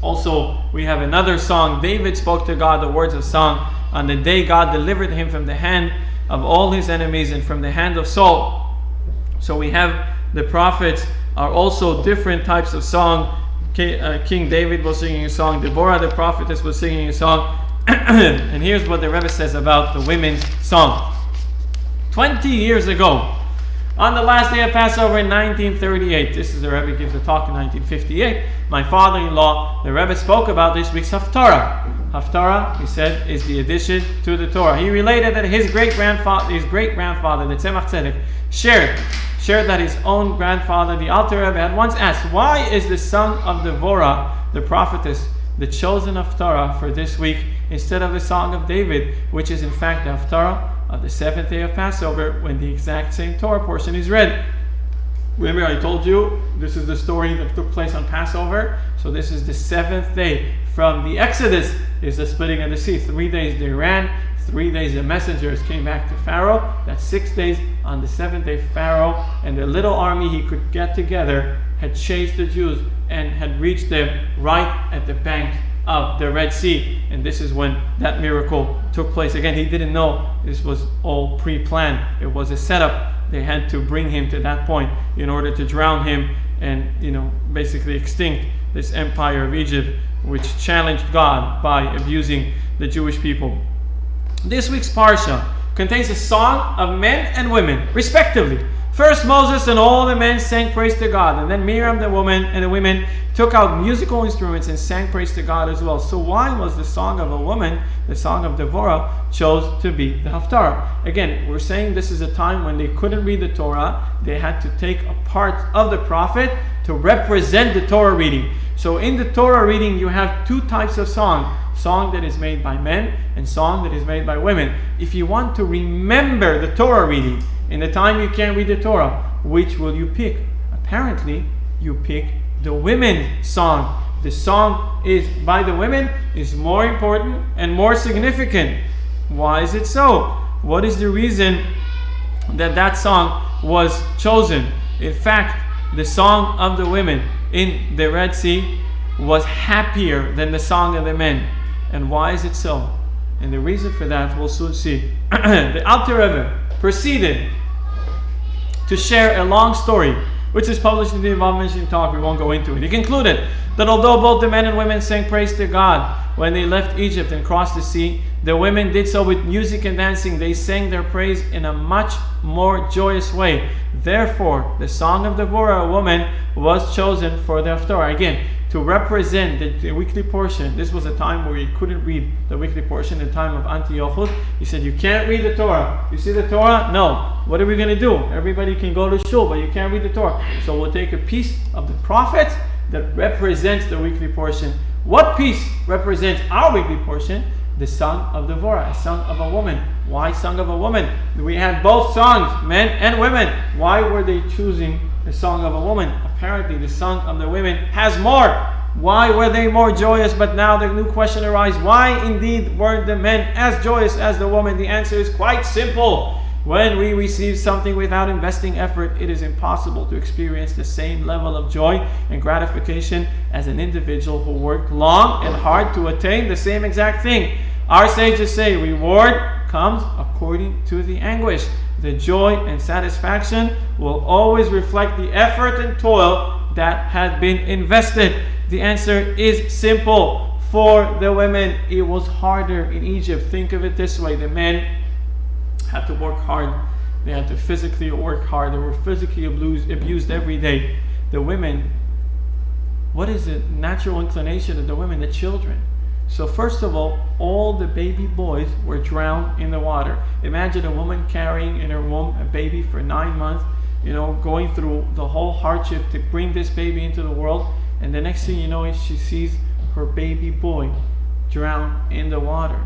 [SPEAKER 2] Also, we have another song. David spoke to God the words of song on the day God delivered him from the hand of all his enemies and from the hand of Saul. So we have the prophets are also different types of song. King David was singing a song. Deborah the prophetess was singing a song. And here's what the Rebbe says about the women's song. 20 years ago, on the last day of Passover in 1938, this is the Rebbe gives a talk in 1958, my father-in-law, the Rebbe, spoke about this week's Haftarah. Haftarah, he said, is the addition to the Torah. He related that his great-grandfather, the Tzemach Tzedek, shared that his own grandfather, the Alter Rebbe, had once asked, why is the song of Deborah, the prophetess, the chosen Haftarah for this week instead of the song of David, which is in fact the Haftarah of the 7th day of Passover, when the exact same Torah portion is read? Remember, I told you this is the story that took place on Passover. So this is the 7th day from the Exodus, is the splitting of the sea. 3 days they ran, 3 days the messengers came back to Pharaoh. That's 6 days. On the 7th day, Pharaoh and the little army he could get together had chased the Jews and had reached them right at the bank of the Red Sea. And this is when that miracle took place. Again, he didn't know this was all pre-planned. It was a setup. They had to bring him to that point in order to drown him and, basically extinct this empire of Egypt, which challenged God by abusing the Jewish people. This week's Parsha contains a song of men and women, respectively. First, Moses and all the men sang praise to God, and then Miriam the women took out musical instruments and sang praise to God as well. So why was the song of a woman, the song of Deborah, chose to be the Haftarah? Again, we're saying this is a time when they couldn't read the Torah. They had to take a part of the prophet to represent the Torah reading. So in the Torah reading, you have two types of song that is made by men and song that is made by women. If you want to remember the Torah reading in the time you can't read the Torah, which will you pick? Apparently, you pick the women's song. The song is by the women is more important and more significant. Why is it so? What is the reason that song was chosen? In fact, the song of the women in the Red Sea was happier than the song of the men. And why is it so? And the reason for that we'll soon see. The Alter Rebbe proceeded to share a long story, which is published in the above mentioned talk. We won't go into it. He concluded that although both the men and women sang praise to God when they left Egypt and crossed the sea, the women did so with music and dancing. They sang their praise in a much more joyous way. Therefore, the song of Deborah, a woman, was chosen for the Haftarah. Again, to represent the weekly portion. This was a time where you couldn't read the weekly portion, the time of Antiochus. He said, you can't read the Torah. You see the Torah? No. What are we going to do? Everybody can go to shul, but you can't read the Torah. So we'll take a piece of the prophet that represents the weekly portion. What piece represents our weekly portion? The song of Deborah, a song of a woman. Why song of a woman? We had both songs, men and women. Why were they choosing the song of a woman? Apparently the song of the women has more. Why were they more joyous? But now the new question arises, why indeed weren't the men as joyous as the woman? The answer is quite simple. When we receive something without investing effort, it is impossible to experience the same level of joy and gratification as an individual who worked long and hard to attain the same exact thing. Our sages say reward comes according to the anguish. The joy and satisfaction will always reflect the effort and toil that had been invested. The answer is simple. For the women, it was harder in Egypt. Think of it this way. The men had to work hard. They had to physically work hard. They were physically abused every day. The women, what is the natural inclination of the women? The children. So first of all the baby boys were drowned in the water. Imagine a woman carrying in her womb a baby for 9 months, going through the whole hardship to bring this baby into the world, and the next thing you know is she sees her baby boy drown in the water.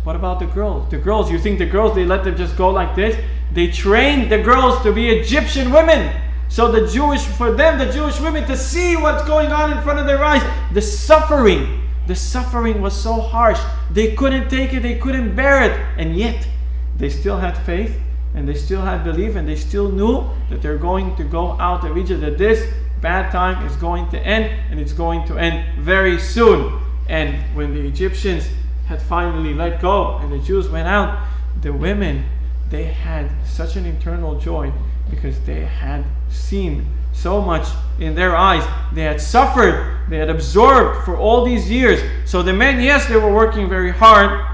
[SPEAKER 2] What about the girls? The girls, you think the girls, they let them just go like this? They trained the girls to be Egyptian women. So the Jewish women, to see what's going on in front of their eyes, the suffering was so harsh. They couldn't take it, they couldn't bear it. And yet, they still had faith, and they still had belief, and they still knew that they're going to go out of Egypt, that this bad time is going to end, and it's going to end very soon. And when the Egyptians had finally let go, and the Jews went out, the women, they had such an internal joy, because they had seen so much in their eyes. They had suffered, they had absorbed for all these years. So the men, yes, they were working very hard.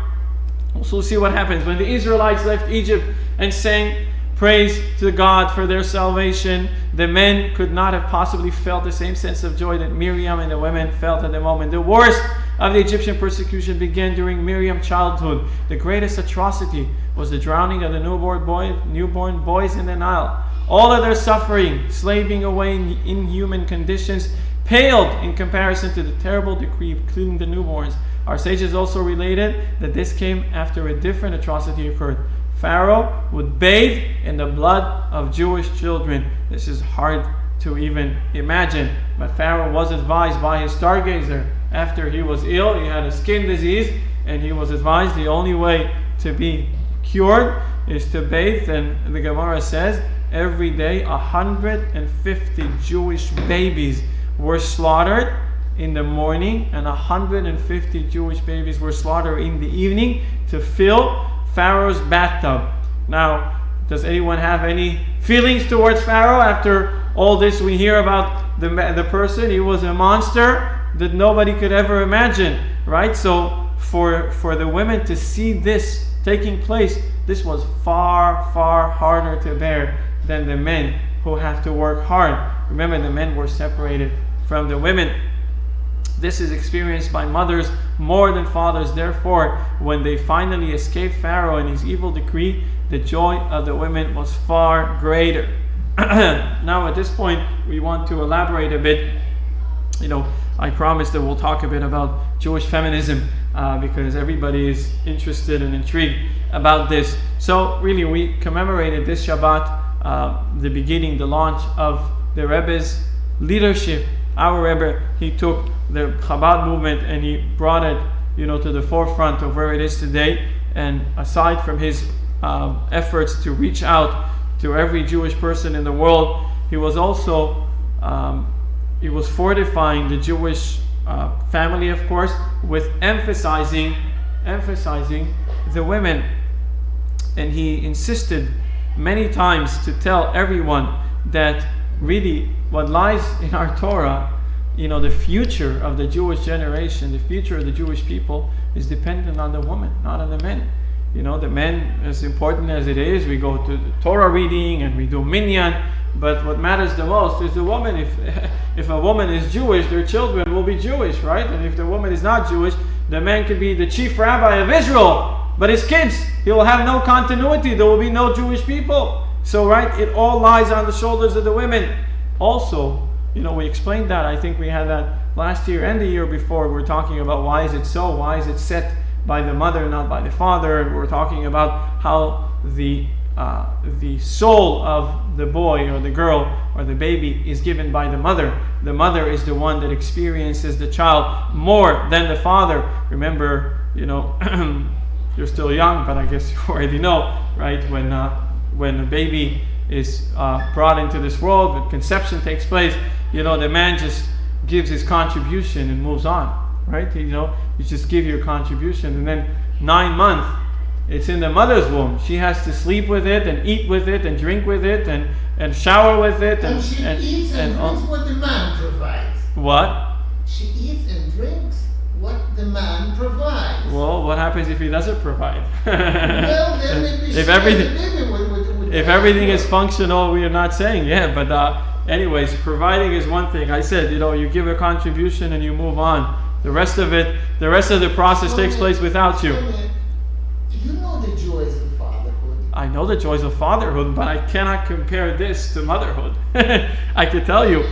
[SPEAKER 2] Also, we'll see what happens when the Israelites left Egypt and sang praise to God for their salvation. The men could not have possibly felt the same sense of joy that Miriam and the women felt at the moment. The worst of the Egyptian persecution began during Miriam's childhood. The greatest atrocity was the drowning of the newborn boys in the Nile. All of their suffering, slaving away in inhuman conditions, paled in comparison to the terrible decree of killing the newborns. Our sages also related that this came after a different atrocity occurred. Pharaoh would bathe in the blood of Jewish children. This is hard to even imagine, but Pharaoh was advised by his stargazer after he was ill. He had a skin disease, and he was advised the only way to be cured is to bathe. And the Gemara says every day 150 Jewish babies were slaughtered in the morning, and 150 Jewish babies were slaughtered in the evening to fill Pharaoh's bathtub. Now, does anyone have any feelings towards Pharaoh after all this we hear about the person? He was a monster that nobody could ever imagine, right? So for the women to see this taking place, this was far, far harder to bear than the men who have to work hard. Remember, the men were separated from the women. This is experienced by mothers more than fathers. Therefore, when they finally escaped Pharaoh and his evil decree, the joy of the women was far greater. Now, at this point, we want to elaborate a bit. I promised that we'll talk a bit about Jewish feminism because everybody is interested and intrigued about this. So, really, we commemorated this Shabbat, the beginning, the launch of the Rebbe's leadership. Our Rebbe, he took the Chabad movement and he brought it, to the forefront of where it is today. And aside from his efforts to reach out to every Jewish person in the world, he was also he was fortifying the Jewish family, of course, with emphasizing the women. And he insisted many times to tell everyone that really what lies in our Torah, the future of the Jewish generation, the future of the Jewish people is dependent on the woman, not on the men. The men, as important as it is, we go to the Torah reading and we do minyan, but what matters the most is the woman. If a woman is Jewish, their children will be Jewish, right? And if the woman is not Jewish, the man could be the chief rabbi of Israel, but his kids, he will have no continuity. There will be no Jewish people. So, right, it all lies on the shoulders of the women. Also, we explained that. I think we had that last year and the year before. We're talking about why is it so? Why is it set by the mother, not by the father? And we're talking about how the soul of the boy or the girl or the baby is given by the mother. The mother is the one that experiences the child more than the father. Remember, you're still young, but I guess you already know, right? When a baby is brought into this world, when conception takes place, the man just gives his contribution and moves on, right? You just give your contribution, and then 9 months, it's in the mother's womb. She has to sleep with it and eat with it and drink with it and shower with it.
[SPEAKER 3] And she eats and drinks what the man provides.
[SPEAKER 2] What?
[SPEAKER 3] She eats and drinks what the man provides.
[SPEAKER 2] Well, what happens if he doesn't provide?
[SPEAKER 3] Well, then maybe
[SPEAKER 2] if
[SPEAKER 3] she
[SPEAKER 2] everything,
[SPEAKER 3] has a baby with
[SPEAKER 2] if everything is functional, we are not saying, but anyways, providing is one thing. I said, you give a contribution and you move on. The rest of the process takes place without you.
[SPEAKER 3] You know the joys of fatherhood.
[SPEAKER 2] I know the joys of fatherhood, but I cannot compare this to motherhood. I can tell you,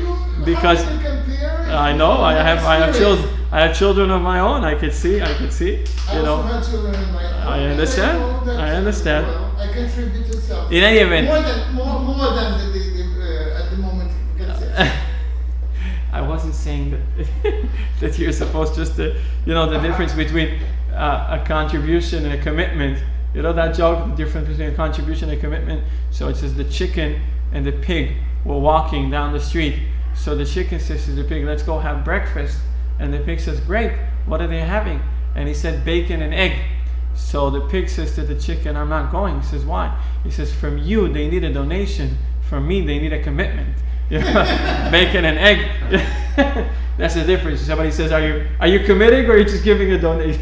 [SPEAKER 2] because
[SPEAKER 3] how can you compare it?
[SPEAKER 2] I know I have children of my own. I could see.
[SPEAKER 3] I also have children of my own.
[SPEAKER 2] I understand. I understand.
[SPEAKER 3] Well, I contributed something.
[SPEAKER 2] In any event,
[SPEAKER 3] more than the at the moment you can say.
[SPEAKER 2] I wasn't saying that that you're supposed just to, the difference between a contribution and a commitment. You know that joke, the difference between a contribution and a commitment? So it says the chicken and the pig were walking down the street. So the chicken says to the pig, let's go have breakfast. And the pig says, great, what are they having? And he said, bacon and egg. So the pig says to the chicken, I'm not going. He says, why? He says, from you, they need a donation. From me, they need a commitment. Bacon and egg. That's the difference. Somebody says, are you committing, or are you just giving a donation?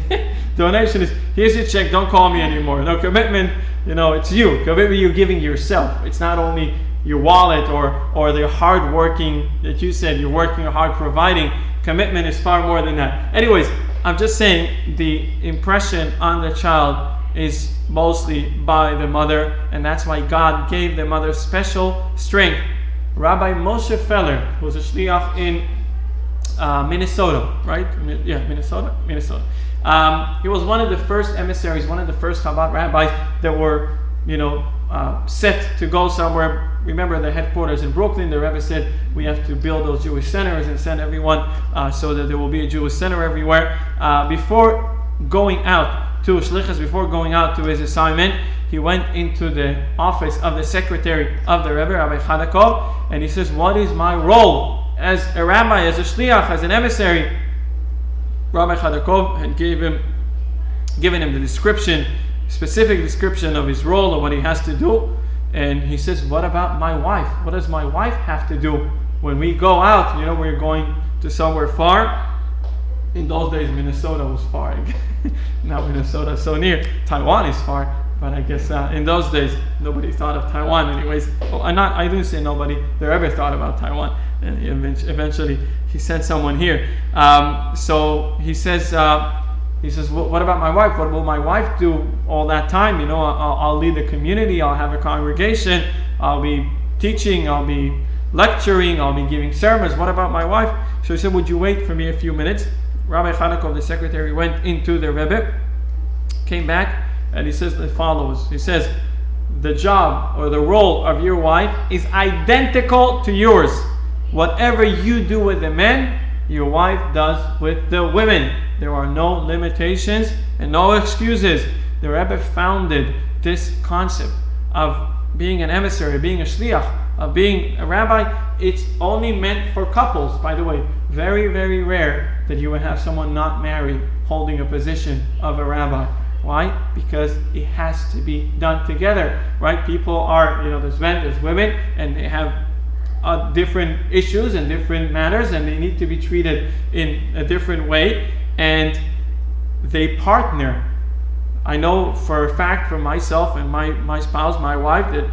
[SPEAKER 2] Donation is, here's your check, don't call me anymore. No, commitment, it's you. Commitment, you're giving yourself. It's not only your wallet or the hard working that you said, you're working hard providing. Commitment is far more than that. Anyways, I'm just saying the impression on the child is mostly by the mother, and that's why God gave the mother special strength. Rabbi Moshe Feller, who was a shliach in Minnesota, right? Yeah, Minnesota. He was one of the first emissaries, one of the first Chabad rabbis that were, set to go somewhere. Remember the headquarters in Brooklyn, the Rebbe said we have to build those Jewish centers and send everyone so that there will be a Jewish center everywhere. Before going out to Shlichus, before going out to his assignment, he went into the office of the secretary of the Rebbe, Rabbi Chadakov, and he says, what is my role as a rabbi, as a shliach, as an emissary? Rabbi Chadakov had given him the description, specific description of his role and what he has to do. And he says, what about my wife? What does my wife have to do when we go out? We're going to somewhere far. In those days, Minnesota was far. Now Minnesota is so near. Taiwan is far. But I guess in those days, nobody thought of Taiwan anyways. Well, I didn't say nobody. The Rebbe thought about Taiwan. And eventually he sent someone here. So he says, what about my wife? What will my wife do all that time? I'll lead the community. I'll have a congregation. I'll be teaching. I'll be lecturing. I'll be giving sermons. What about my wife? So he said, would you wait for me a few minutes? Rabbi Chanukov, the secretary, went into the Rebbe, came back, and he says the follows. He says, the job or the role of your wife is identical to yours. Whatever you do with the men, your wife does with the women. There are no limitations and no excuses. The Rebbe founded this concept of being an emissary, being a shliach, of being a rabbi. It's only meant for couples, by the way. Very, very rare that you would have someone not married holding a position of a rabbi. Why? Because it has to be done together, right? People are, there's men, there's women, and they have different issues and different matters, and they need to be treated in a different way, and they partner. I know for a fact from myself and my spouse, my wife, that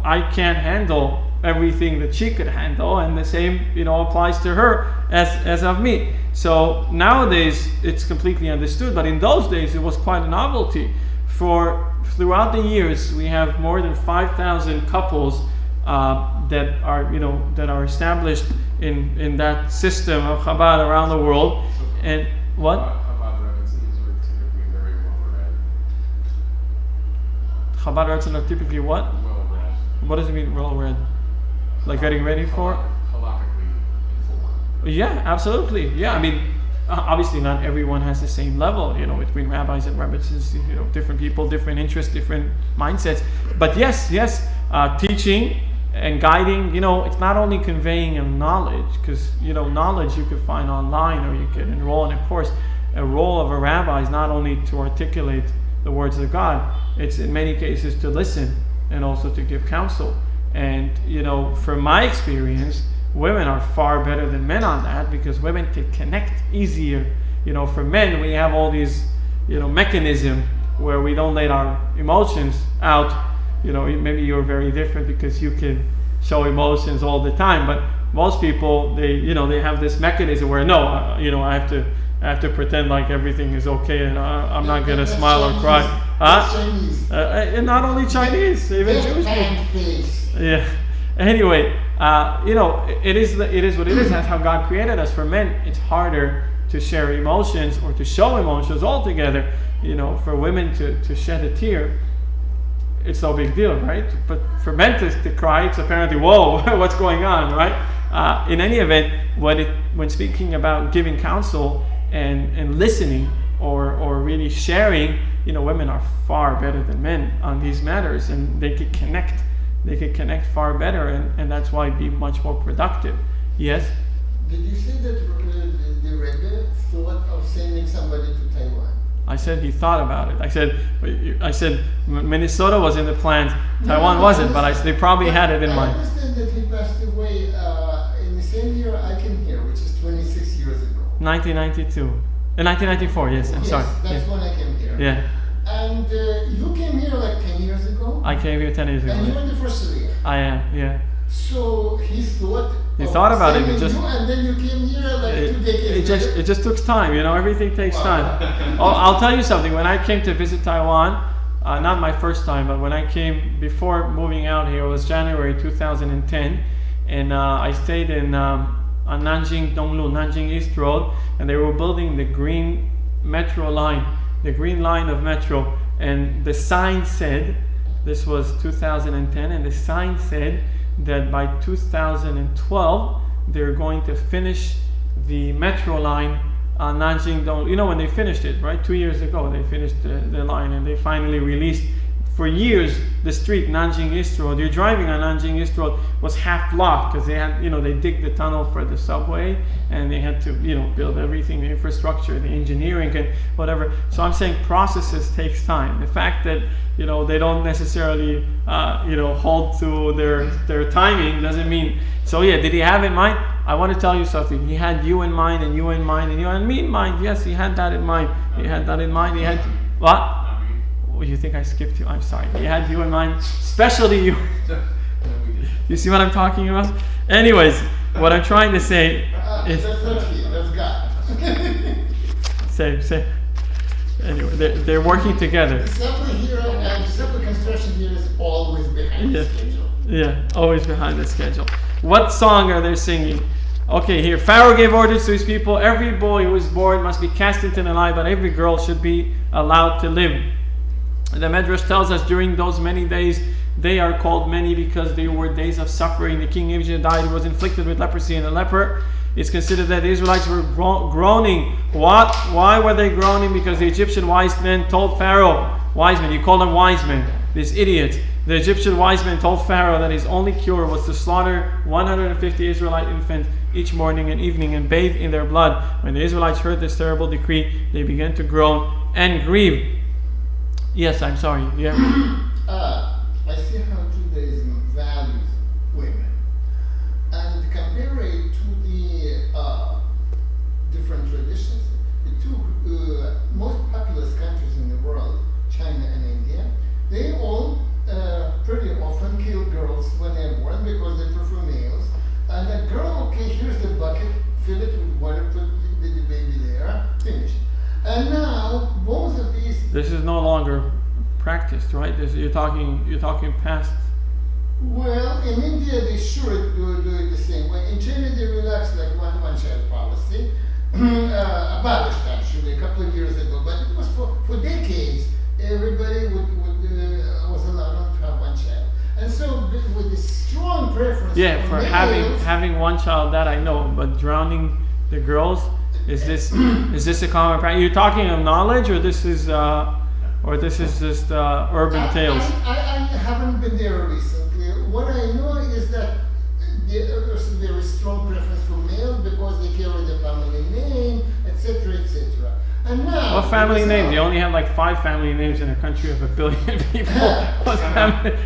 [SPEAKER 2] I can't handle everything that she could handle, and the same applies to her as of me. So nowadays it's completely understood, but in those days it was quite a novelty. Throughout the years, we have more than 5,000 couples that are established in that system of Chabad around the world. And what?
[SPEAKER 1] Chabad rabbis are typically very well read.
[SPEAKER 2] Chabad rabbis are typically what?
[SPEAKER 1] Well read.
[SPEAKER 2] What does it mean, well read? Like getting ready for?
[SPEAKER 1] Halakhically informed.
[SPEAKER 2] Yeah, absolutely. Yeah, I mean, obviously not everyone has the same level, between rabbis and rabbis, different people, different interests, different mindsets. But yes, teaching and guiding, it's not only conveying of knowledge, because, knowledge you could find online or you could enroll in a course. A role of a rabbi is not only to articulate the words of God, it's in many cases to listen and also to give counsel. And, from my experience, women are far better than men on that, because women can connect easier. For men, we have all these, mechanism where we don't let our emotions out. maybe you're very different because you can show emotions all the time. But most people, they have this mechanism where I have to pretend like everything is okay, and I'm not gonna smile or cry.
[SPEAKER 3] Chinese.
[SPEAKER 2] And not only Chinese, even Jewish people.
[SPEAKER 3] Face.
[SPEAKER 2] Yeah. Anyway, it is what it is. That's how God created us. For men, it's harder to share emotions or to show emotions altogether. For women to shed a tear, it's no big deal, right? But for men to cry, it's apparently, whoa, what's going on, right? In any event, when speaking about giving counsel and listening or really sharing, women are far better than men on these matters, and they could connect. They could connect far better, and that's why be much more productive. Yes?
[SPEAKER 3] Did you say that the Rebbe thought of sending somebody to Taiwan?
[SPEAKER 2] I said he thought about it. I said Minnesota was in the plans. Taiwan wasn't, but they probably had it in mind.
[SPEAKER 3] I understand that he passed away in the same year I came here, which is 26 years ago.
[SPEAKER 2] 1992. 1994, yes, I'm sorry.
[SPEAKER 3] That's when I came here.
[SPEAKER 2] Yeah.
[SPEAKER 3] And you came here like 10 years ago?
[SPEAKER 2] I came here 10 years ago.
[SPEAKER 3] And you were the first Syrian?
[SPEAKER 2] I am, yeah.
[SPEAKER 3] So he thought
[SPEAKER 2] about it.
[SPEAKER 3] And then you came here like 2 decades later?
[SPEAKER 2] It just took time, everything takes time. I'll tell you something. When I came to visit Taiwan, not my first time, but when I came before moving out here, it was January 2010, and I stayed in on Nanjing Donglu, Nanjing East Road, and they were building the green metro line, the green line of metro, and the sign said, this was 2010, and the sign said that by 2012 they're going to finish the metro line on Nanjing Donglu. When they finished it, right? 2 years ago they finished the line, and they finally released. For years, the street, Nanjing East Road, you're driving on Nanjing East Road, was half blocked because they had, they dig the tunnel for the subway, and they had to, build everything, the infrastructure, the engineering, and whatever. So I'm saying processes takes time. The fact that, they don't necessarily, hold to their timing doesn't mean. So yeah, did he have in mind? I want to tell you something. He had you in mind, and you in mind, and you and me in mind. Yes, he had that in mind. He had that in mind. He had what? You think I skipped you? I'm sorry. He had you in mind, especially you. You see what I'm talking about? Anyways, what I'm trying to say is...
[SPEAKER 3] That's not he, that's God.
[SPEAKER 2] Say. Anyway, they're working together.
[SPEAKER 3] Assembly here and assembly construction here is always behind the schedule.
[SPEAKER 2] Yeah, always behind the schedule. What song are they singing? Okay, here. Pharaoh gave orders to his people. Every boy who is born must be cast into the Nile, but every girl should be allowed to live. The Medrash tells us during those many days, they are called many because they were days of suffering. The king of Egypt died, was inflicted with leprosy, and the leper is considered that the Israelites were groaning. What? Why were they groaning? Because the Egyptian wise men told Pharaoh, wise men, you call them wise men, this idiot. The Egyptian wise men told Pharaoh that his only cure was to slaughter 150 Israelite infants each morning and evening and bathe in their blood. When the Israelites heard this terrible decree, they began to groan and grieve. Yes, I'm sorry. Yeah.
[SPEAKER 3] I see how Judaism values women, and compare it to the different traditions. The two most populous countries in the world, China and India, they all pretty often kill girls when they're born because they prefer males. And a girl, okay, here's the bucket, fill it with water, put the baby there, finished. And now both of these.
[SPEAKER 2] This is no longer practiced, right? You're talking past.
[SPEAKER 3] Well, in India they sure do it the same way. In China they relaxed like one child policy, abolished actually a couple of years ago. But it was for decades. Everybody was allowed to have one child, and so with a strong preference.
[SPEAKER 2] Yeah, for
[SPEAKER 3] males,
[SPEAKER 2] having one child, that I know, but drowning the girls. Is this a common practice? You're talking of knowledge, or this is just urban tales?
[SPEAKER 3] I haven't been there recently. What I know is that there's a very strong preference for males because they carry the family name, etc., etc. And now,
[SPEAKER 2] what family name? They only have like 5 family names in a country of 1 billion people.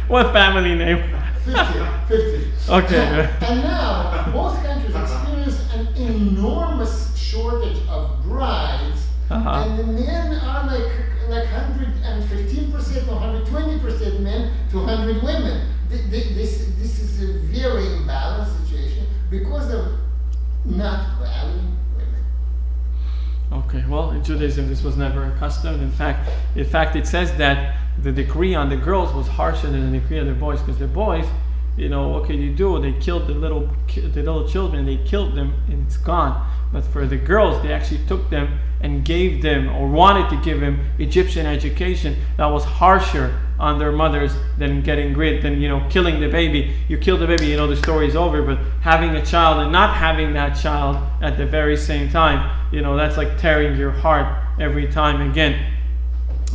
[SPEAKER 2] What family name?
[SPEAKER 3] 50.
[SPEAKER 2] Okay.
[SPEAKER 3] And now both countries experience an enormous shortage of brides, and the men are like 115% or 120% men to 200 women. This is a very imbalanced situation because of not valuing women.
[SPEAKER 2] Okay, well, in Judaism this was never accustomed. In fact, it says that the decree on the girls was harsher than the decree on the boys, because the boys, what can you do? They killed the little children, they killed them, and it's gone. But for the girls, they actually took them and gave them, or wanted to give them, Egyptian education that was harsher on their mothers than getting rid, than killing the baby. You kill the baby, the story is over. But having a child and not having that child at the very same time, that's like tearing your heart every time again.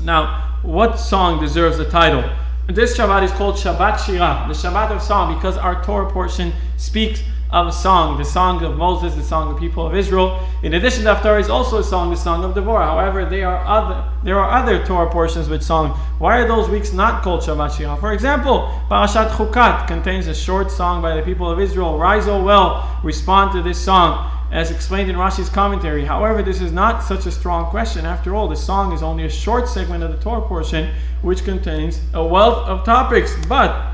[SPEAKER 2] Now, what song deserves the title? This Shabbat is called Shabbat Shirah, the Shabbat of song, because our Torah portion speaks of a song, the song of Moses, the song of the people of Israel. In addition, the Haftarah is also a song, the song of Devorah. However, there are other Torah portions with song. Why are those weeks not called Shabbat Shirah? For example, Parashat Chukat contains a short song by the people of Israel. Rise, O well, respond to this song, as explained in Rashi's commentary. However, this is not such a strong question. After all, the song is only a short segment of the Torah portion, which contains a wealth of topics. But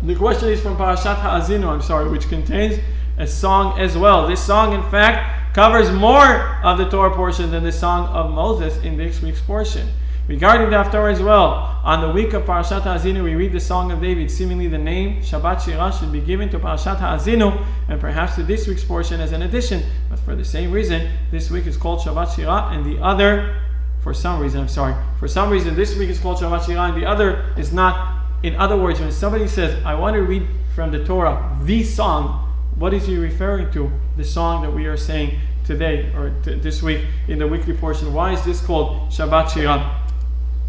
[SPEAKER 2] the question is from Parashat Ha'azinu, which contains a song as well. This song, in fact, covers more of the Torah portion than the song of Moses in this week's portion. Regarding the Haftarah as well, on the week of Parashat Ha'azinu, we read the song of David. Seemingly the name Shabbat Shirah should be given to Parashat Ha'azinu and perhaps to this week's portion as an addition. But for the same reason, this week is called Shabbat Shirah and the other, for some reason this week is called Shabbat Shirah and the other is not. In other words, when somebody says, I want to read from the Torah the song, what is he referring to? The song that we are saying today or this week in the weekly portion. Why is this called Shabbat Shirah?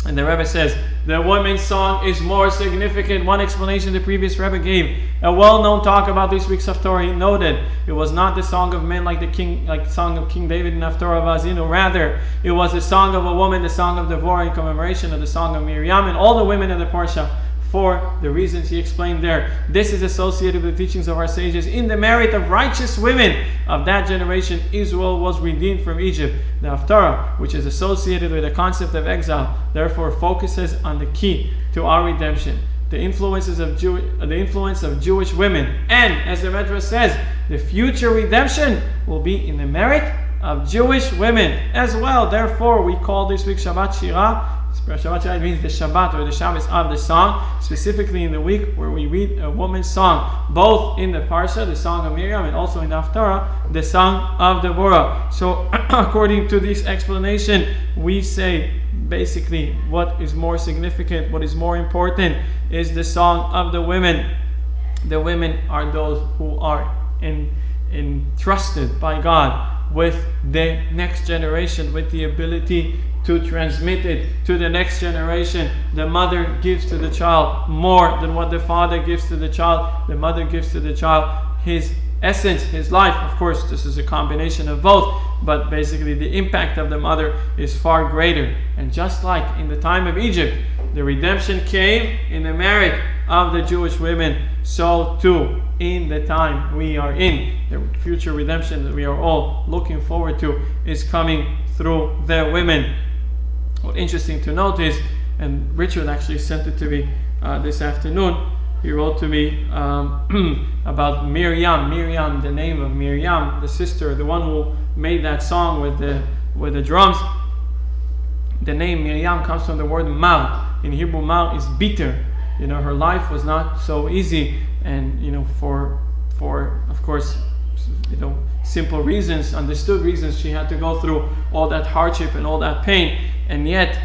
[SPEAKER 2] And the Rebbe says, the women's song is more significant. One explanation the previous Rebbe gave. A well-known talk about this week's Haftarah, he noted, it was not the song of men like the song of King David in Haftarah of Azinu. Rather, it was the song of a woman, the song of Devorah, in commemoration of the song of Miriam and all the women of the Parsha, for the reasons he explained there. This is associated with the teachings of our sages. In the merit of righteous women of that generation, Israel was redeemed from Egypt. The Haftarah, which is associated with the concept of exile, therefore focuses on the key to our redemption, the influence of Jewish women. And, as the Medrash says, the future redemption will be in the merit of Jewish women as well. Therefore, we call this week Shabbat Shirah. Shabbat Shirah means the Shabbat or the Shabbos of the song, specifically in the week where we read a woman's song, both in the Parsha, the song of Miriam, and also in the Haftarah, the song of Devorah. So, according to this explanation, we say basically what is more significant, what is more important, is the song of the women. The women are those who are entrusted by God with the next generation, with the ability to transmit it to the next generation. The mother gives to the child more than what the father gives to the child. The mother gives to the child his essence, his life. Of course, this is a combination of both, but basically the impact of the mother is far greater. And just like in the time of Egypt, the redemption came in the merit of the Jewish women, so too in the time we are in. The future redemption that we are all looking forward to is coming through the women. What's interesting to note is, and Richard actually sent it to me this afternoon, he wrote to me about Miriam, the name of Miriam, the sister, the one who made that song with the drums. The name Miriam comes from the word Mar. In Hebrew, Mar is bitter. Her life was not so easy, and for of course, simple reasons, understood reasons, she had to go through all that hardship and all that pain. And yet,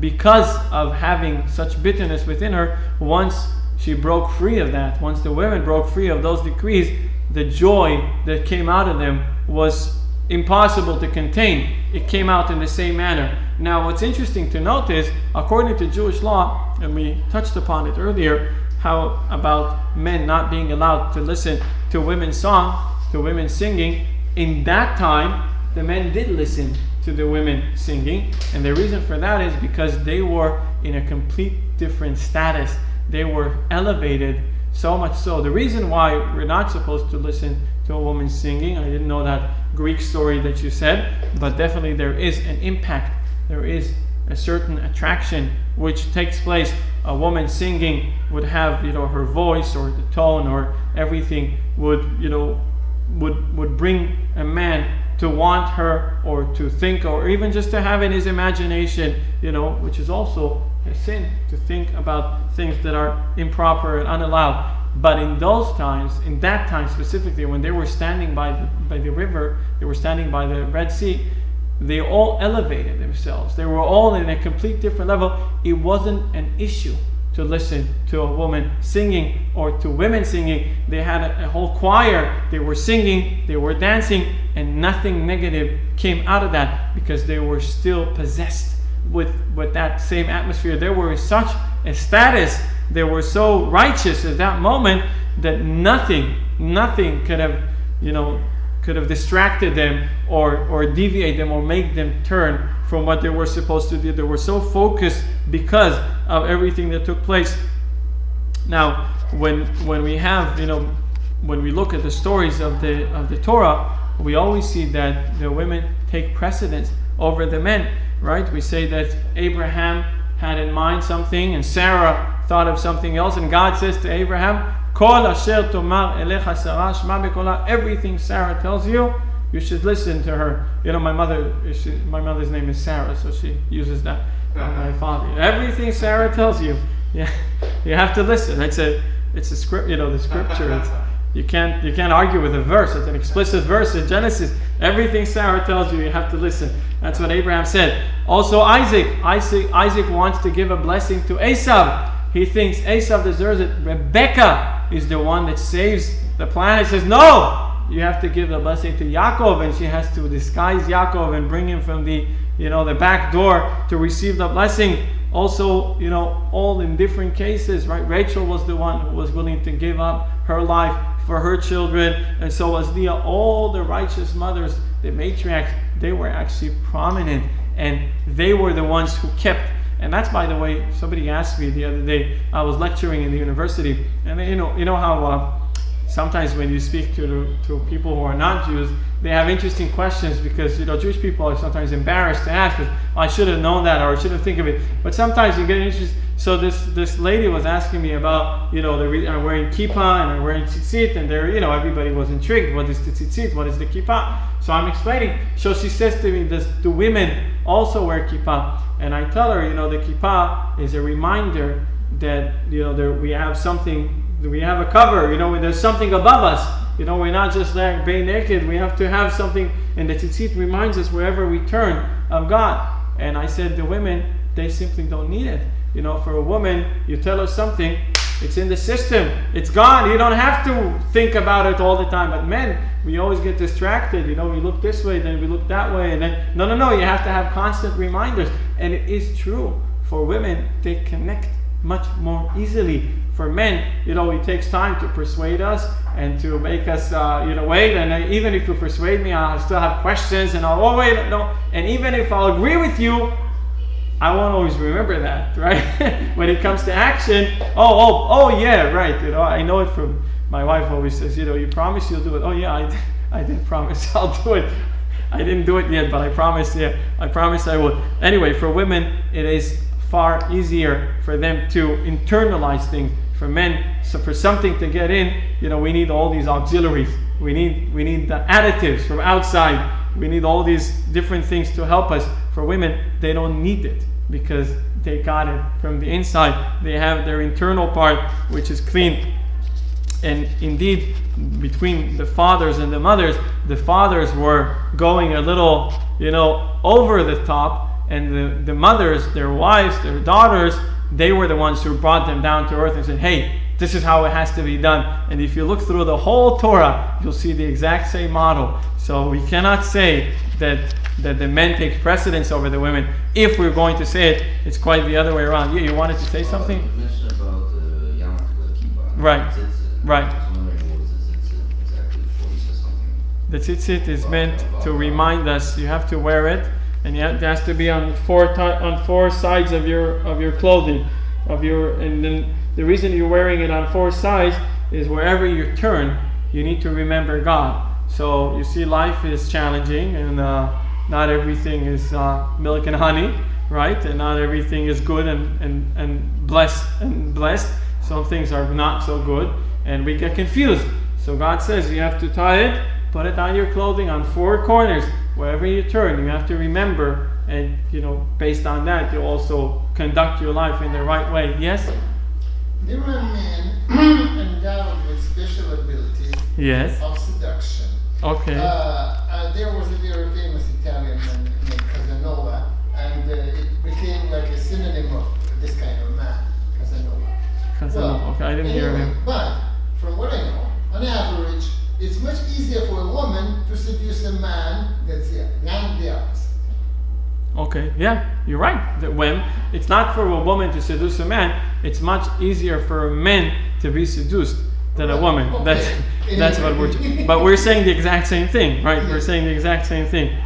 [SPEAKER 2] because of having such bitterness within her, once she broke free of that, once the women broke free of those decrees, the joy that came out of them was impossible to contain. It came out in the same manner. Now, what's interesting to note is, according to Jewish law, and we touched upon it earlier, how about men not being allowed to listen to women's song, to women singing. In that time, the men did listen to the women singing, and the reason for that is because they were in a complete different status. They were elevated, so much so. The reason why we're not supposed to listen to a woman singing, I didn't know that Greek story that you said, but definitely there is an impact. There is a certain attraction which takes place a woman singing would have, her voice or the tone or everything would bring a man to want her or to think, or even just to have in his imagination, which is also a sin, to think about things that are improper and unallowed. But in those times, in that time specifically, when they were standing by the river, they were standing by the Red Sea, they all elevated themselves. They were all in a complete different level. It wasn't an issue to listen to a woman singing or to women singing. They had a whole choir. They were singing, they were dancing, and nothing negative came out of that, because they were still possessed with that same atmosphere. They were in such a status, they were so righteous at that moment that nothing could have distracted them or deviate them or make them turn from what they were supposed to do. They were so focused because of everything that took place. Now, when we have, when we look at the stories of the Torah, we always see that the women take precedence over the men, right? We say that Abraham had in mind something and Sarah thought of something else, and God says to Abraham, Kol asher tomar elecha Sarah shma bekola. Everything Sarah tells you, you should listen to her. My mother's name is Sarah, so she uses that on my father. Everything Sarah tells you, you have to listen. It's a script, the scripture. You can't argue with a verse. It's an explicit verse in Genesis. Everything Sarah tells you, you have to listen. That's what Abraham said. Also Isaac wants to give a blessing to Esau. He thinks Esau deserves it. Rebecca is the one that saves the planet. He says, no, you have to give the blessing to Yaakov, and she has to disguise Yaakov and bring him from the back door to receive the blessing. Also, all in different cases, right? Rachel was the one who was willing to give up her life for her children, and so was Leah. All the righteous mothers, the matriarchs, they were actually prominent, and they were the ones who kept. And that's, by the way, somebody asked me the other day. I was lecturing in the university, and you know how sometimes when you speak to people who are not Jews, they have interesting questions, because Jewish people are sometimes embarrassed to ask, because I should have known that, or I shouldn't think of it. But sometimes you get interested. So this lady was asking me about I'm wearing kippah and I'm wearing tzitzit, and everybody was intrigued. What is the tzitzit? What is the kippah? So I'm explaining. So she says to me, do women also wear kippah? And I tell her, the kippah is a reminder that we have something. We have a cover, there's something above us. We're not just like being naked. We have to have something, and the tzitzit reminds us wherever we turn of God. And I said, the women, they simply don't need it. For a woman, you tell her something, it's in the system, it's gone. You don't have to think about it all the time. But men, we always get distracted. We look this way, then we look that way, and then no. You have to have constant reminders. And it is true for women; they connect much more easily. For men, it takes time to persuade us and to make us, wait. And even if you persuade me, I'll still have questions, and wait, no. And even if I'll agree with you, I won't always remember that, right? When it comes to action, oh yeah, right. I know it from my wife. Always says, you promise you'll do it. Oh yeah, I did promise I'll do it. I didn't do it yet, but I promised. Yeah, I promised I would. Anyway, for women, it is far easier for them to internalize things. For men, so for something to get in, we need all these auxiliaries. We need the additives from outside. We need all these different things to help us. For women, they don't need it, because they got it from the inside. They have their internal part, which is clean. And indeed, between the fathers and the fathers were going a little, over the top, and the mothers, their wives, their daughters, they were the ones who brought them down to earth and said, hey, this is how it has to be done. And if you look through the whole Torah, you'll see the exact same model. So we cannot say that the men take precedence over the women. If we're going to say it, it's quite the other way around. You wanted to say something?
[SPEAKER 5] You mentioned about the kippah.
[SPEAKER 2] Right. Right.
[SPEAKER 5] I was wondering what the tzitzit exactly before you said something.
[SPEAKER 2] The tzitzit is meant to remind us. You have to wear it. And it has to be on four sides of your clothing, and then the reason you're wearing it on four sides is wherever you turn, you need to remember God. So you see, life is challenging, and not everything is milk and honey. right? And not everything is good and blessed. Some things are not so good, and we get confused. So God says you have to tie it, put it on your clothing on four corners. Wherever you turn, you have to remember, and based on that, you also conduct your life in the right way. Yes?
[SPEAKER 3] There were men endowed with special abilities
[SPEAKER 2] Yes.
[SPEAKER 3] of seduction.
[SPEAKER 2] Okay.
[SPEAKER 3] There was a very famous Italian man named Casanova, and it became like a synonym of this kind of man, Casanova.
[SPEAKER 2] Okay, I didn't hear him.
[SPEAKER 3] But from what I know, on average, it's much easier for a woman to seduce a man than the opposite.
[SPEAKER 2] Okay, yeah, you're right. That when it's not for a woman to seduce a man, it's much easier for a man to be seduced than a woman.
[SPEAKER 3] Okay.
[SPEAKER 2] That's what but we're saying the exact same thing, right? We're saying the exact same thing.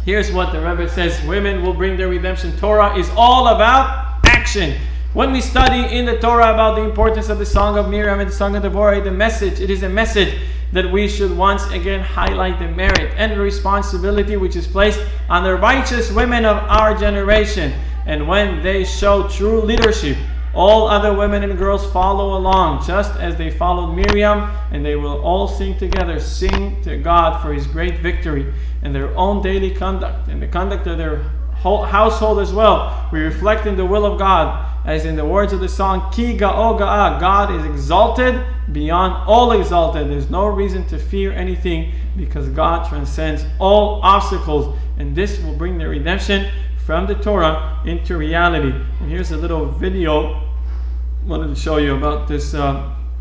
[SPEAKER 2] Here's what the Rebbe says: women will bring their redemption. Torah is all about action. When we study in the Torah about the importance of the Song of Miriam and the Song of Deborah, it is a message that we should once again highlight the merit and the responsibility which is placed on the righteous women of our generation. And when they show true leadership, all other women and girls follow along, just as they followed Miriam, and they will all sing together, sing to God for His great victory in their own daily conduct, and the conduct of their whole household as well. We reflect in the will of God, as in the words of the song, Ki ga'o ga'a, God is exalted beyond all exalted. There's no reason to fear anything, because God transcends all obstacles, and this will bring the redemption from the Torah into reality. And here's a little video I wanted to show you about this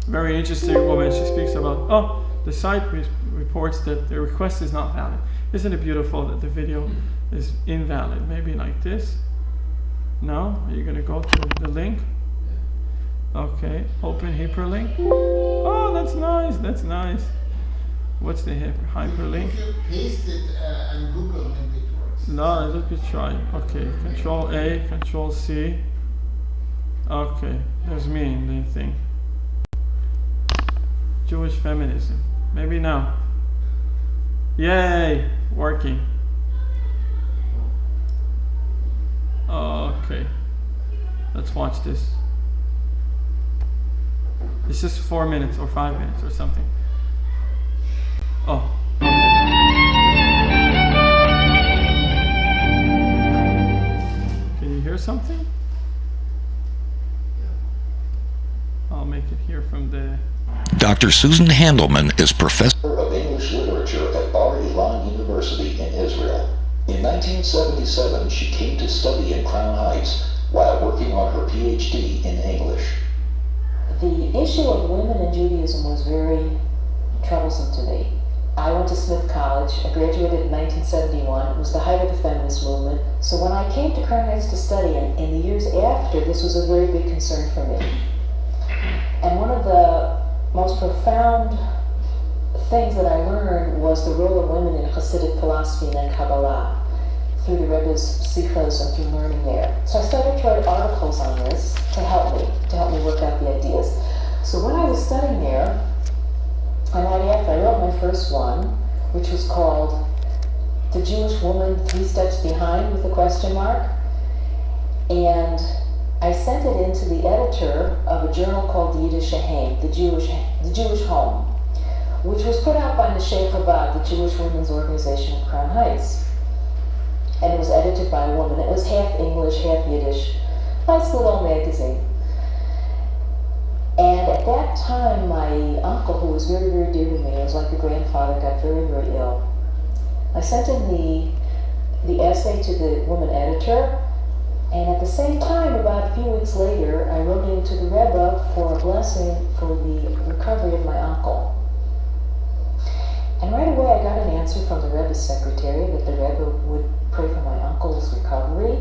[SPEAKER 2] very interesting woman. She speaks about, the site reports that the request is not valid. Isn't it beautiful that the video is invalid? Maybe like this. No? Are you going to go to the link? Okay. Open hyperlink. Oh, that's nice. That's nice. What's the hyperlink?
[SPEAKER 3] If you paste it on Google, maybe it works.
[SPEAKER 2] No, let me try. Okay. Control A, Control C. Okay. There's me in the thing. Jewish feminism. Maybe now. Yay! Working. Okay. Let's watch this. It's just 4 minutes or 5 minutes or something. Oh. Can you hear something? I'll make it here from the...
[SPEAKER 6] Dr. Susan Handelman is professor
[SPEAKER 7] of English Literature at Bar Ilan University in Israel. In 1977, she came to study in Crown Heights while working on her PhD in English.
[SPEAKER 8] The issue of women in Judaism was very troublesome to me. I went to Smith College. I graduated in 1971. It was the height of the feminist movement. So when I came to Crown Heights to study, and in the years after, this was a very big concern for me. And one of the most profound things that I learned was the role of women in Hasidic philosophy and Kabbalah through the Rebbe's sichos and through learning there. So I started to write articles on this to help me work out the ideas. So when I was studying there, and right after I wrote my first one, which was called The Jewish Woman 3 Steps Behind with a question mark, and I sent it into the editor of a journal called the Yiddish Haim, the Jewish Home, which was put out by Neshei Chabad, the Jewish Women's Organization of Crown Heights. And it was edited by a woman. It was half English, half Yiddish. Nice little magazine. And at that time, my uncle, who was very, very dear to me, was like a grandfather, got very, very ill. I sent in the essay to the woman editor, and at the same time, about a few weeks later, I wrote into the Rebbe for a blessing for the recovery of my uncle. And right away I got an answer from the Rebbe's secretary that the Rebbe would pray for my uncle's recovery.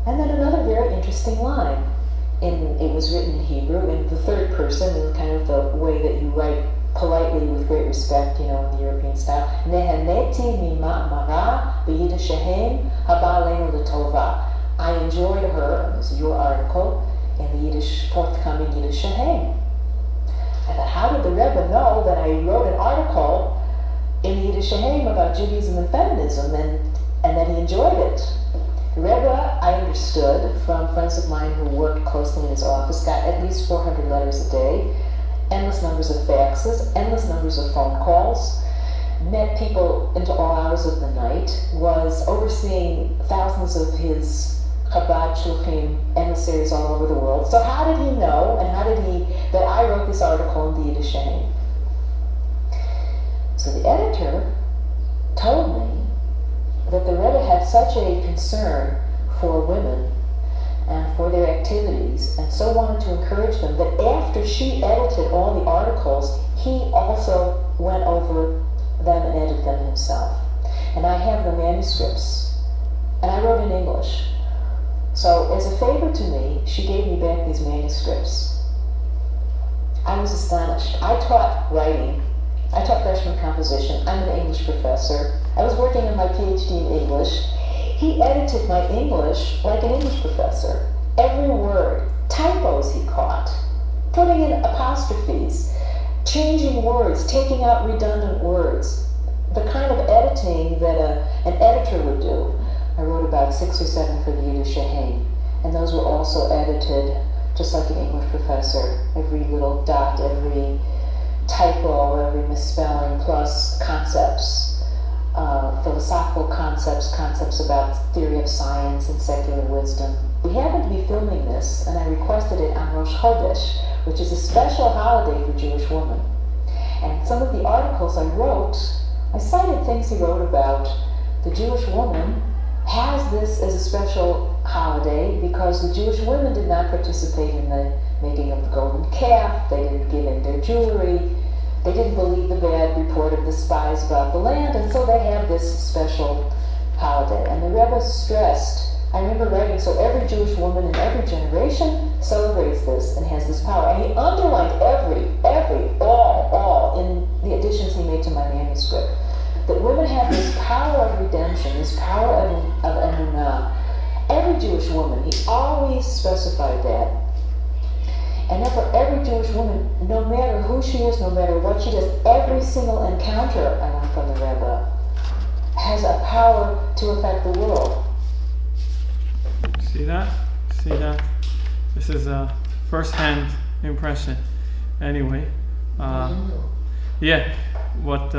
[SPEAKER 8] And then another very interesting line. It was written in Hebrew in the third person, in kind of the way that you write politely with great respect, in the European style. Neheneti mima'amara b'yidishahem haba aleinu l'tova. I enjoyed her, this is your article, in the Yiddish, forthcoming Yiddish Haim. I thought, how did the Rebbe know that I wrote an article in the Yiddish Haim about Judaism and feminism, and that he enjoyed it? The Rebbe, I understood from friends of mine who worked closely in his office, got at least 400 letters a day, endless numbers of faxes, endless numbers of phone calls, met people into all hours of the night, was overseeing thousands of his Chabad Shluchim emissaries all over the world. So how did he know, and how did he, that I wrote this article in the Yiddish Shehem? So the editor told me that the Rebbe had such a concern for women and for their activities, and so wanted to encourage them, that after she edited all the articles, he also went over them and edited them himself. And I have the manuscripts, and I wrote in English. So as a favor to me, she gave me back these manuscripts. I was astonished. I taught writing. I taught freshman composition. I'm an English professor. I was working on my PhD in English. He edited my English like an English professor. Every word, typos he caught, putting in apostrophes, changing words, taking out redundant words, the kind of editing that an editor would do. I wrote about 6 or 7 for the Yiddish Shehem, and those were also edited just like an English professor. Every little dot, every typo, every misspelling, plus concepts, philosophical concepts about theory of science and secular wisdom. We happened to be filming this, and I requested it on Rosh Chodesh, which is a special holiday for Jewish women. And some of the articles I wrote, I cited things he wrote about the Jewish woman has this as a special holiday because the Jewish women did not participate in the making of the golden calf, they didn't give in their jewelry, they didn't believe the bad report of the spies about the land, and so they have this special holiday. And the Rebbe stressed, I remember writing, so every Jewish woman in every generation celebrates this and has this power. And he underlined all in the additions he made to my manuscript, that women have this power of redemption, this power of emunah. Every Jewish woman, he always specified that. And therefore, every Jewish woman, no matter who she is, no matter what she does, every single encounter I learned from the Rebbe has a power to affect the world.
[SPEAKER 2] See that? See that? This is a first-hand impression. Anyway, yeah. What?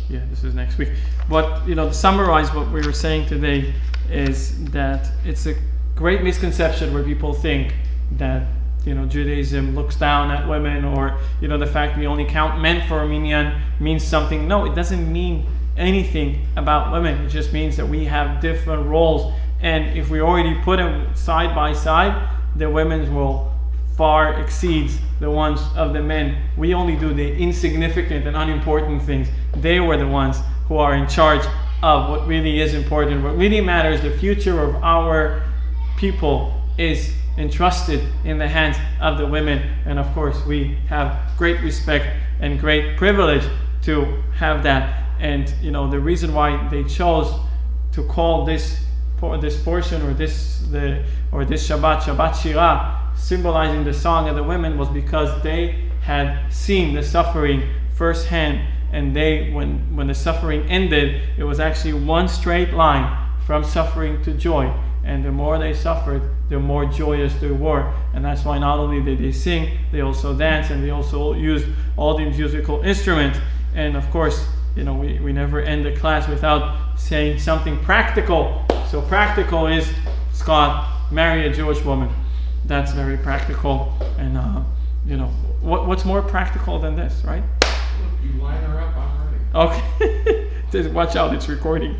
[SPEAKER 2] Yeah, this is next week. But to summarize what we were saying today is that it's a great misconception where people think that Judaism looks down at women, or the fact we only count men for a minyan means something. No, it doesn't mean anything about women. It just means that we have different roles, and if we already put them side by side, the women's will far exceeds the ones of the men. We only do the insignificant and unimportant things. They were the ones who are in charge of what really is important, what really matters. The future of our people is entrusted in the hands of the women, and of course we have great respect and great privilege to have that. And the reason why they chose to call this portion or this Shabbat Shirah, symbolizing the song of the women, was because they had seen the suffering firsthand, and they, when the suffering ended, it was actually one straight line from suffering to joy. And the more they suffered, the more joyous they were. And that's why not only did they sing, they also danced, and they also used all the musical instruments. And of course, we never end a class without saying something practical. So practical is, Scott, marry a Jewish woman. That's very practical. And what's more practical than this, right?
[SPEAKER 4] You line her up, I'm ready.
[SPEAKER 2] Okay. Watch out, it's recording.